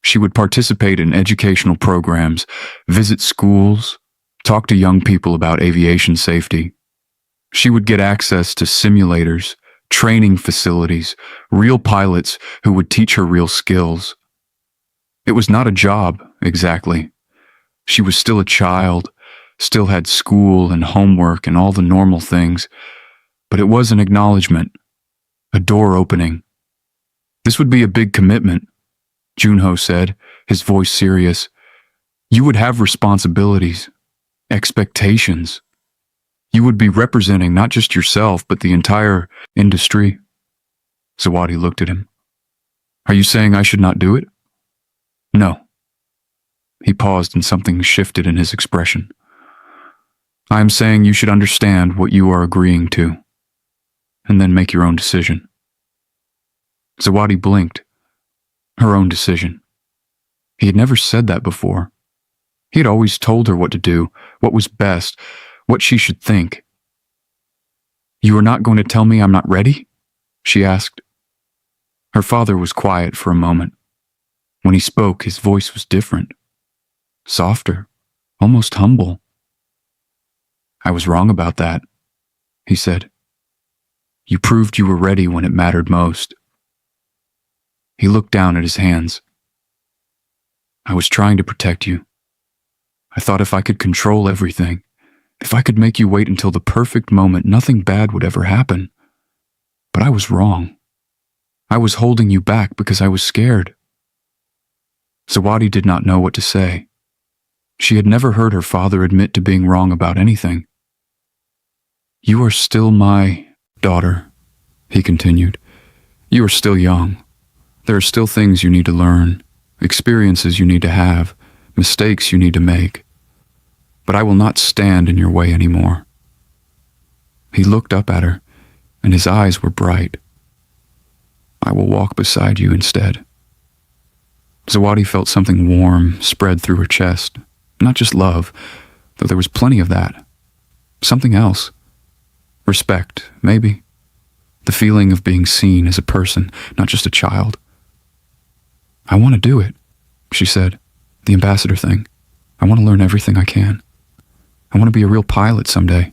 She would participate in educational programs, visit schools, talk to young people about aviation safety. She would get access to simulators, training facilities, real pilots who would teach her real skills. It was not a job, exactly. She was still a child, still had school and homework and all the normal things, but it was an acknowledgement, a door opening. This would be a big commitment, Junho said, his voice serious. You would have responsibilities, expectations. You would be representing not just yourself, but the entire industry. Zawadi looked at him. Are you saying I should not do it? No. He paused and something shifted in his expression. I am saying you should understand what you are agreeing to, and then make your own decision. Zawadi blinked. Her own decision. He had never said that before. He had always told her what to do, what was best, what she should think. You are not going to tell me I'm not ready? She asked. Her father was quiet for a moment. When he spoke, his voice was different. Softer, almost humble. I was wrong about that, he said. You proved you were ready when it mattered most. He looked down at his hands. I was trying to protect you. I thought if I could control everything, if I could make you wait until the perfect moment, nothing bad would ever happen. But I was wrong. I was holding you back because I was scared." Zawadi did not know what to say. She had never heard her father admit to being wrong about anything. "You are still my daughter," he continued. "You are still young. There are still things you need to learn, experiences you need to have, mistakes you need to make. But I will not stand in your way anymore." He looked up at her, and his eyes were bright. "I will walk beside you instead." Zawadi felt something warm spread through her chest. Not just love, though there was plenty of that. Something else. Respect, maybe. The feeling of being seen as a person, not just a child. "I want to do it," she said. "The ambassador thing. I want to learn everything I can. I want to be a real pilot someday.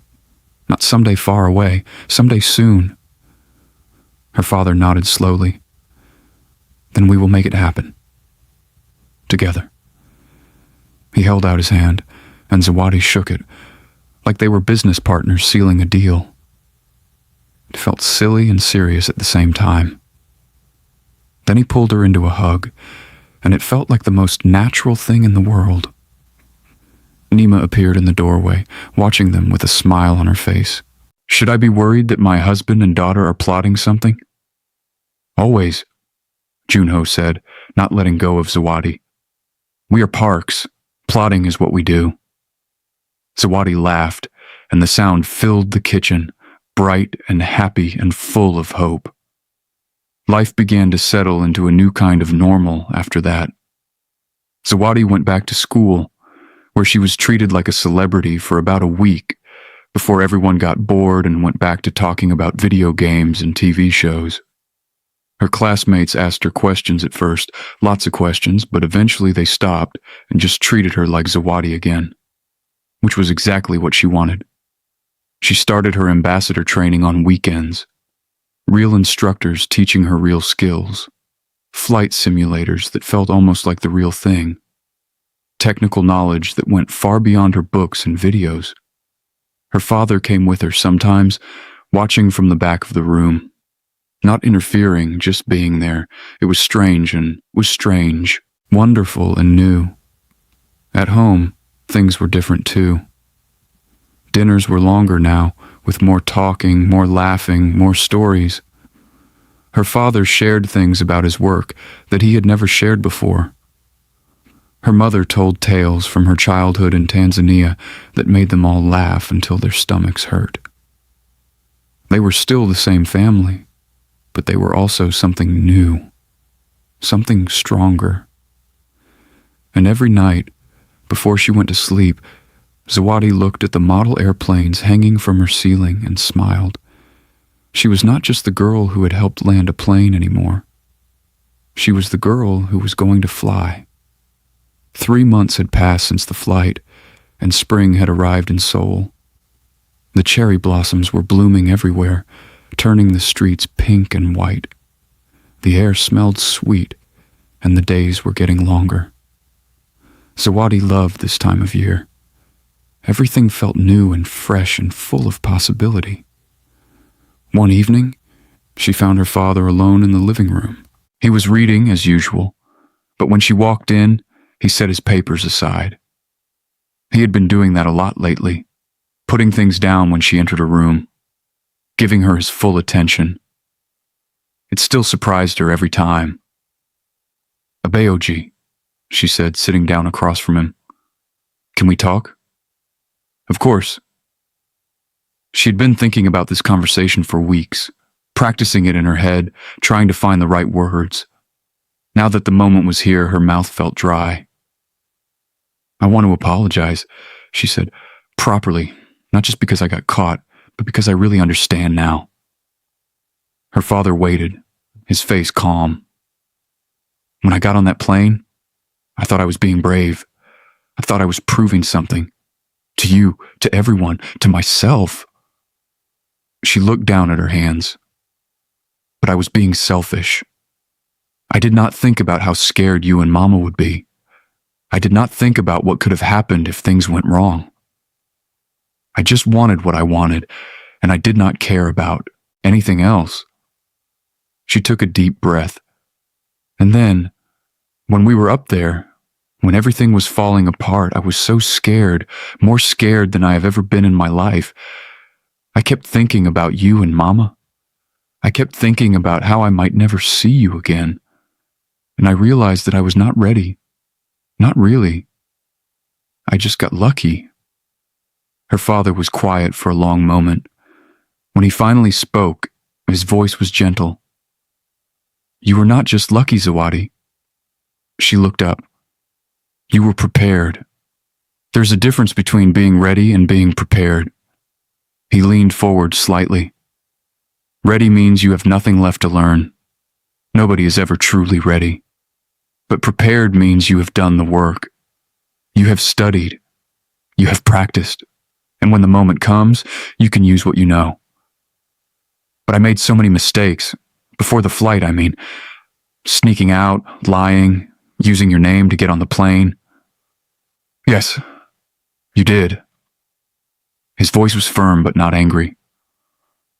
Not someday far away, someday soon." Her father nodded slowly. "Then we will make it happen. Together." He held out his hand, and Zawadi shook it, like they were business partners sealing a deal. It felt silly and serious at the same time. Then he pulled her into a hug, and it felt like the most natural thing in the world. Nima appeared in the doorway, watching them with a smile on her face. "Should I be worried that my husband and daughter are plotting something?" "Always," Junho said, not letting go of Zawadi. "We are Parks. Plotting is what we do." Zawadi laughed, and the sound filled the kitchen, bright and happy and full of hope. Life began to settle into a new kind of normal after that. Zawadi went back to school, where she was treated like a celebrity for about a week before everyone got bored and went back to talking about video games and TV shows. Her classmates asked her questions at first, lots of questions, but eventually they stopped and just treated her like Zawadi again, which was exactly what she wanted. She started her ambassador training on weekends. Real instructors teaching her real skills. Flight simulators that felt almost like the real thing. Technical knowledge that went far beyond her books and videos. Her father came with her sometimes, watching from the back of the room. Not interfering, just being there. It was strange, wonderful and new. At home, things were different too. Dinners were longer now, with more talking, more laughing, more stories. Her father shared things about his work that he had never shared before. Her mother told tales from her childhood in Tanzania that made them all laugh until their stomachs hurt. They were still the same family, but they were also something new, something stronger. And every night, before she went to sleep, Zawadi looked at the model airplanes hanging from her ceiling and smiled. She was not just the girl who had helped land a plane anymore. She was the girl who was going to fly. 3 months had passed since the flight, and spring had arrived in Seoul. The cherry blossoms were blooming everywhere, turning the streets pink and white. The air smelled sweet, and the days were getting longer. Zawadi loved this time of year. Everything felt new and fresh and full of possibility. One evening, she found her father alone in the living room. He was reading as usual, but when she walked in, he set his papers aside. He had been doing that a lot lately, putting things down when she entered a room, giving her his full attention. It still surprised her every time. "Abeoji," she said, sitting down across from him. "Can we talk?" "Of course." She had been thinking about this conversation for weeks, practicing it in her head, trying to find the right words. Now that the moment was here, her mouth felt dry. "I want to apologize," she said, "properly, not just because I got caught, but because I really understand now." Her father waited, his face calm. "When I got on that plane, I thought I was being brave. I thought I was proving something. To you, to everyone, to myself." She looked down at her hands. "But I was being selfish. I did not think about how scared you and Mama would be. I did not think about what could have happened if things went wrong. I just wanted what I wanted, and I did not care about anything else." She took a deep breath. And then, when we were up there, when everything was falling apart, I was so scared, more scared than I have ever been in my life. I kept thinking about you and Mama. I kept thinking about how I might never see you again. And I realized that I was not ready. Not really. I just got lucky. Her father was quiet for a long moment. When he finally spoke, his voice was gentle. You were not just lucky, Zawadi. She looked up. You were prepared. There's a difference between being ready and being prepared. He leaned forward slightly. Ready means you have nothing left to learn. Nobody is ever truly ready. But prepared means you have done the work. You have studied. You have practiced. And when the moment comes, you can use what you know. But I made so many mistakes. Before the flight, I mean. Sneaking out, lying, using your name to get on the plane. Yes, you did. His voice was firm but not angry.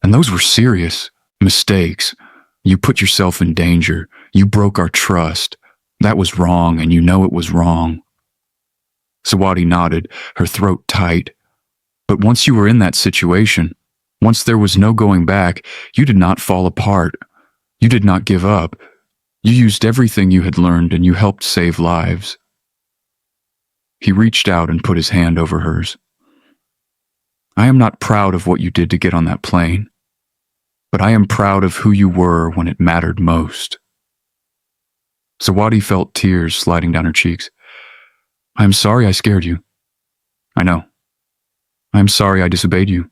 And those were serious mistakes. You put yourself in danger. You broke our trust. That was wrong, and you know it was wrong. Zawadi nodded, her throat tight. But once you were in that situation, once there was no going back, you did not fall apart. You did not give up. You used everything you had learned, and you helped save lives. He reached out and put his hand over hers. I am not proud of what you did to get on that plane, but I am proud of who you were when it mattered most. Zawadi felt tears sliding down her cheeks. I am sorry I scared you. I know. I am sorry I disobeyed you.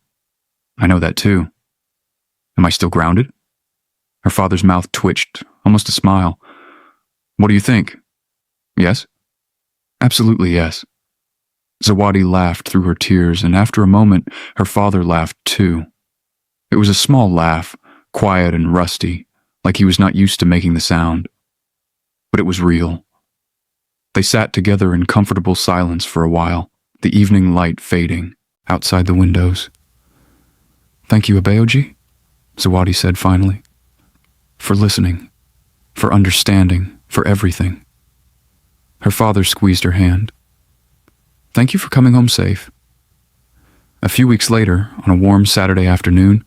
I know that too. Am I still grounded? Her father's mouth twitched, almost a smile. What do you think? Yes? Absolutely yes. Zawadi laughed through her tears, and after a moment, her father laughed too. It was a small laugh, quiet and rusty, like he was not used to making the sound. But it was real. They sat together in comfortable silence for a while, the evening light fading outside the windows. Thank you, Abeoji, Zawadi said finally, for listening, for understanding, for everything. Her father squeezed her hand. Thank you for coming home safe. A few weeks later, on a warm Saturday afternoon,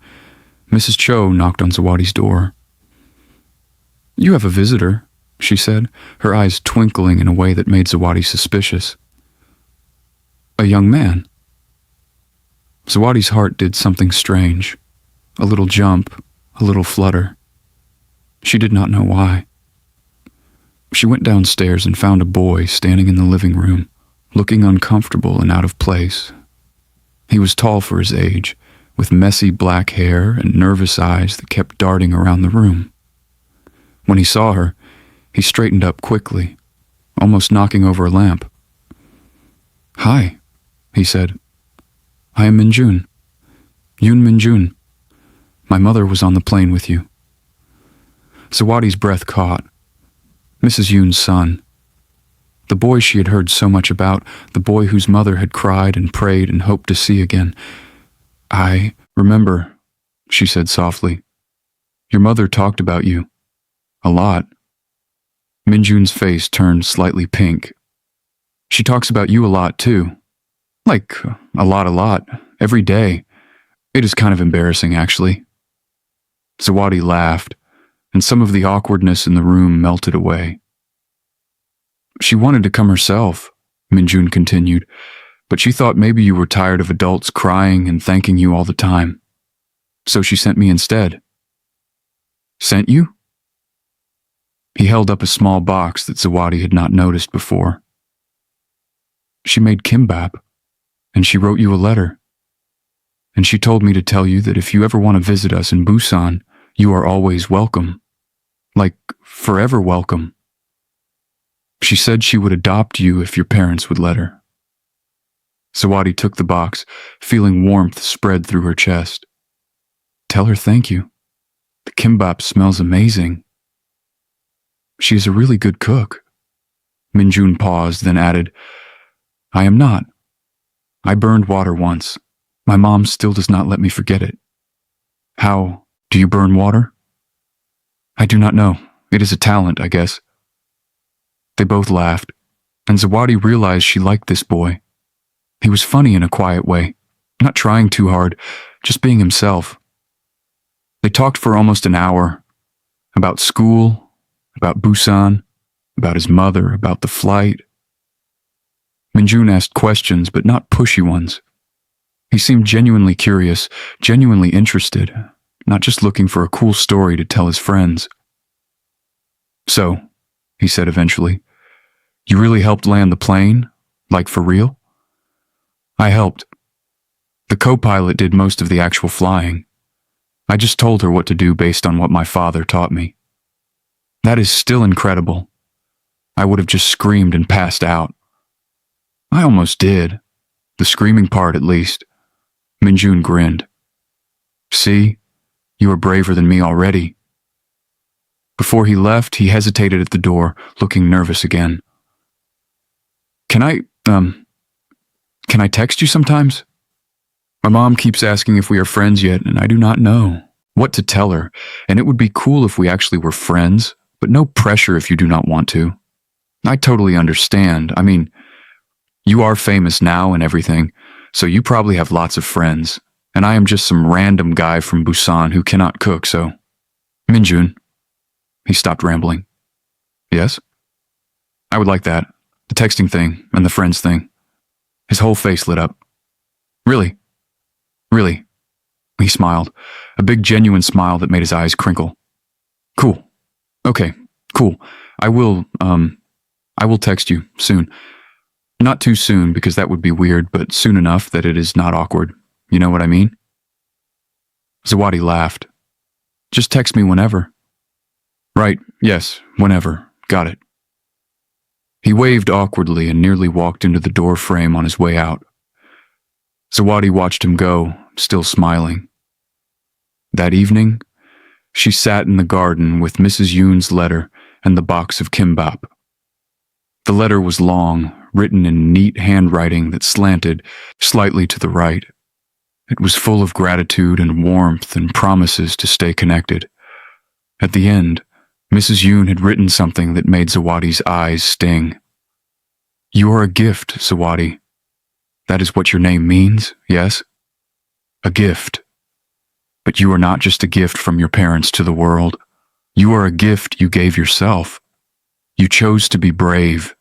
Mrs. Cho knocked on Zawadi's door. You have a visitor, she said, her eyes twinkling in a way that made Zawadi suspicious. A young man. Zawadi's heart did something strange. A little jump, a little flutter. She did not know why. She went downstairs and found a boy standing in the living room, looking uncomfortable and out of place. He was tall for his age, with messy black hair and nervous eyes that kept darting around the room. When he saw her, he straightened up quickly, almost knocking over a lamp. Hi, he said. I am Minjun. Yoon Minjun. My mother was on the plane with you. Zawadi's breath caught. Mrs. Yoon's son. The boy she had heard so much about, the boy whose mother had cried and prayed and hoped to see again. I remember, she said softly. Your mother talked about you. A lot. Minjun's face turned slightly pink. She talks about you a lot, too. Like, a lot, every day. It is kind of embarrassing, actually. Zawadi laughed, and some of the awkwardness in the room melted away. She wanted to come herself, Minjun continued, but she thought maybe you were tired of adults crying and thanking you all the time. So she sent me instead. Sent you? He held up a small box that Zawadi had not noticed before. She made kimbap, and she wrote you a letter. And she told me to tell you that if you ever want to visit us in Busan, you are always welcome. Like, forever welcome. She said she would adopt you if your parents would let her. Zawadi took the box, feeling warmth spread through her chest. Tell her thank you. The kimbap smells amazing. She is a really good cook. Minjun paused, then added, I am not. I burned water once. My mom still does not let me forget it. How do you burn water? I do not know. It is a talent, I guess. They both laughed, and Zawadi realized she liked this boy. He was funny in a quiet way, not trying too hard, just being himself. They talked for almost an hour, about school, about Busan, about his mother, about the flight. Minjun asked questions, but not pushy ones. He seemed genuinely curious, genuinely interested, not just looking for a cool story to tell his friends. So, he said eventually, you really helped land the plane? Like for real? I helped. The co-pilot did most of the actual flying. I just told her what to do based on what my father taught me. That is still incredible. I would have just screamed and passed out. I almost did. The screaming part, at least. Minjun grinned. See? You are braver than me already. Before he left, he hesitated at the door, looking nervous again. Can I text you sometimes? My mom keeps asking if we are friends yet, and I do not know what to tell her, and it would be cool if we actually were friends, but no pressure if you do not want to. I totally understand. I mean, you are famous now and everything, so you probably have lots of friends, and I am just some random guy from Busan who cannot cook, so... Minjun. He stopped rambling. Yes? I would like that. The texting thing and the friends thing. His whole face lit up. Really? Really? He smiled, a big genuine smile that made his eyes crinkle. Cool. Okay, cool. I will text you soon. Not too soon because that would be weird, but soon enough that it is not awkward. You know what I mean? Zawadi laughed. Just text me whenever. Right, yes, whenever. Got it. He waved awkwardly and nearly walked into the door frame on his way out. Zawadi watched him go, still smiling. That evening, she sat in the garden with Mrs. Yoon's letter and the box of kimbap. The letter was long, written in neat handwriting that slanted slightly to the right. It was full of gratitude and warmth and promises to stay connected. At the end, Mrs. Yoon had written something that made Zawadi's eyes sting. You are a gift, Zawadi. That is what your name means, yes? A gift. But you are not just a gift from your parents to the world. You are a gift you gave yourself. You chose to be brave.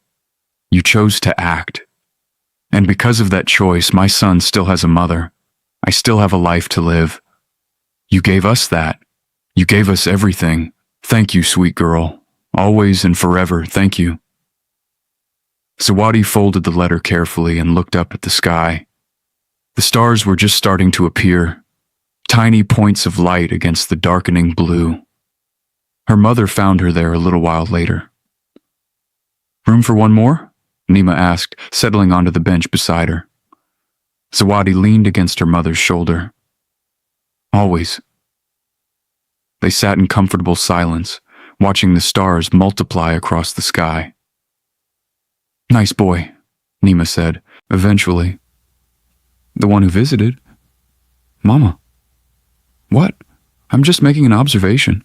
You chose to act. And because of that choice, my son still has a mother. I still have a life to live. You gave us that. You gave us everything. Thank you, sweet girl. Always and forever, thank you. Zawadi folded the letter carefully and looked up at the sky. The stars were just starting to appear, tiny points of light against the darkening blue. Her mother found her there a little while later. Room for one more? Nima asked, settling onto the bench beside her. Zawadi leaned against her mother's shoulder. Always. They sat in comfortable silence, watching the stars multiply across the sky. Nice boy, Nima said, eventually. The one who visited? Mama. What? I'm just making an observation.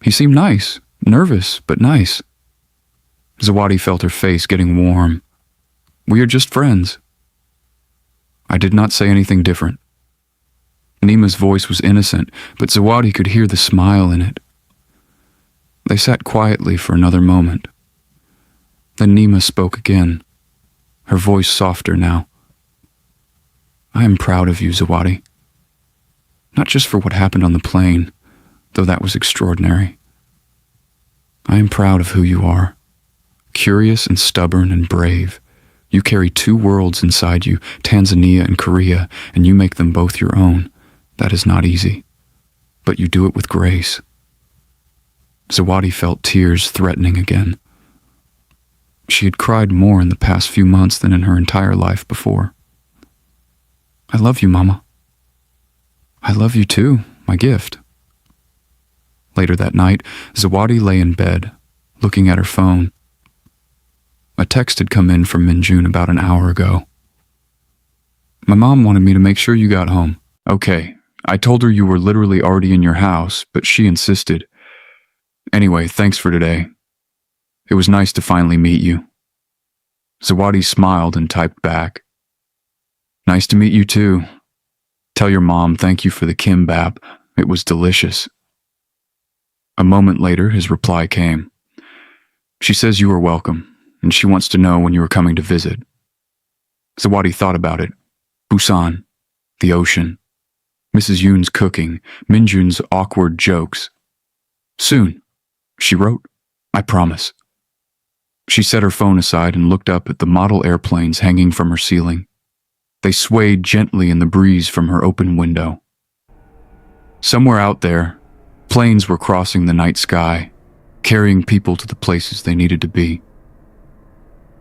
He seemed nice, nervous, but nice. Zawadi felt her face getting warm. We are just friends. I did not say anything different. Nima's voice was innocent, but Zawadi could hear the smile in it. They sat quietly for another moment. Then Nima spoke again, her voice softer now. I am proud of you, Zawadi. Not just for what happened on the plane, though that was extraordinary. I am proud of who you are. Curious and stubborn and brave. You carry two worlds inside you, Tanzania and Korea, and you make them both your own. That is not easy. But you do it with grace. Zawadi felt tears threatening again. She had cried more in the past few months than in her entire life before. I love you, Mama. I love you too, my gift. Later that night, Zawadi lay in bed, looking at her phone. A text had come in from Minjun about an hour ago. My mom wanted me to make sure you got home. Okay, I told her you were literally already in your house, but she insisted. Anyway, thanks for today. It was nice to finally meet you. Zawadi smiled and typed back. Nice to meet you too. Tell your mom thank you for the kimbap. It was delicious. A moment later, his reply came. She says you are welcome, and she wants to know when you are coming to visit. Zawadi thought about it. Busan, the ocean, Mrs. Yoon's cooking, Minjun's awkward jokes. Soon, she wrote. I promise. She set her phone aside and looked up at the model airplanes hanging from her ceiling. They swayed gently in the breeze from her open window. Somewhere out there, planes were crossing the night sky, carrying people to the places they needed to be.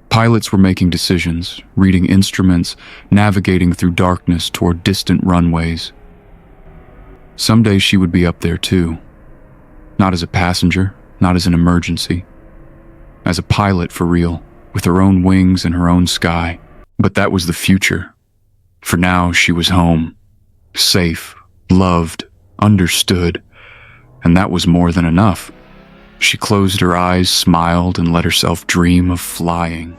Pilots were making decisions, reading instruments, navigating through darkness toward distant runways. Someday she would be up there too. Not as a passenger, not as an emergency. As a pilot for real, with her own wings and her own sky. But that was the future. For now, she was home. Safe, loved, understood. And that was more than enough. She closed her eyes, smiled, and let herself dream of flying.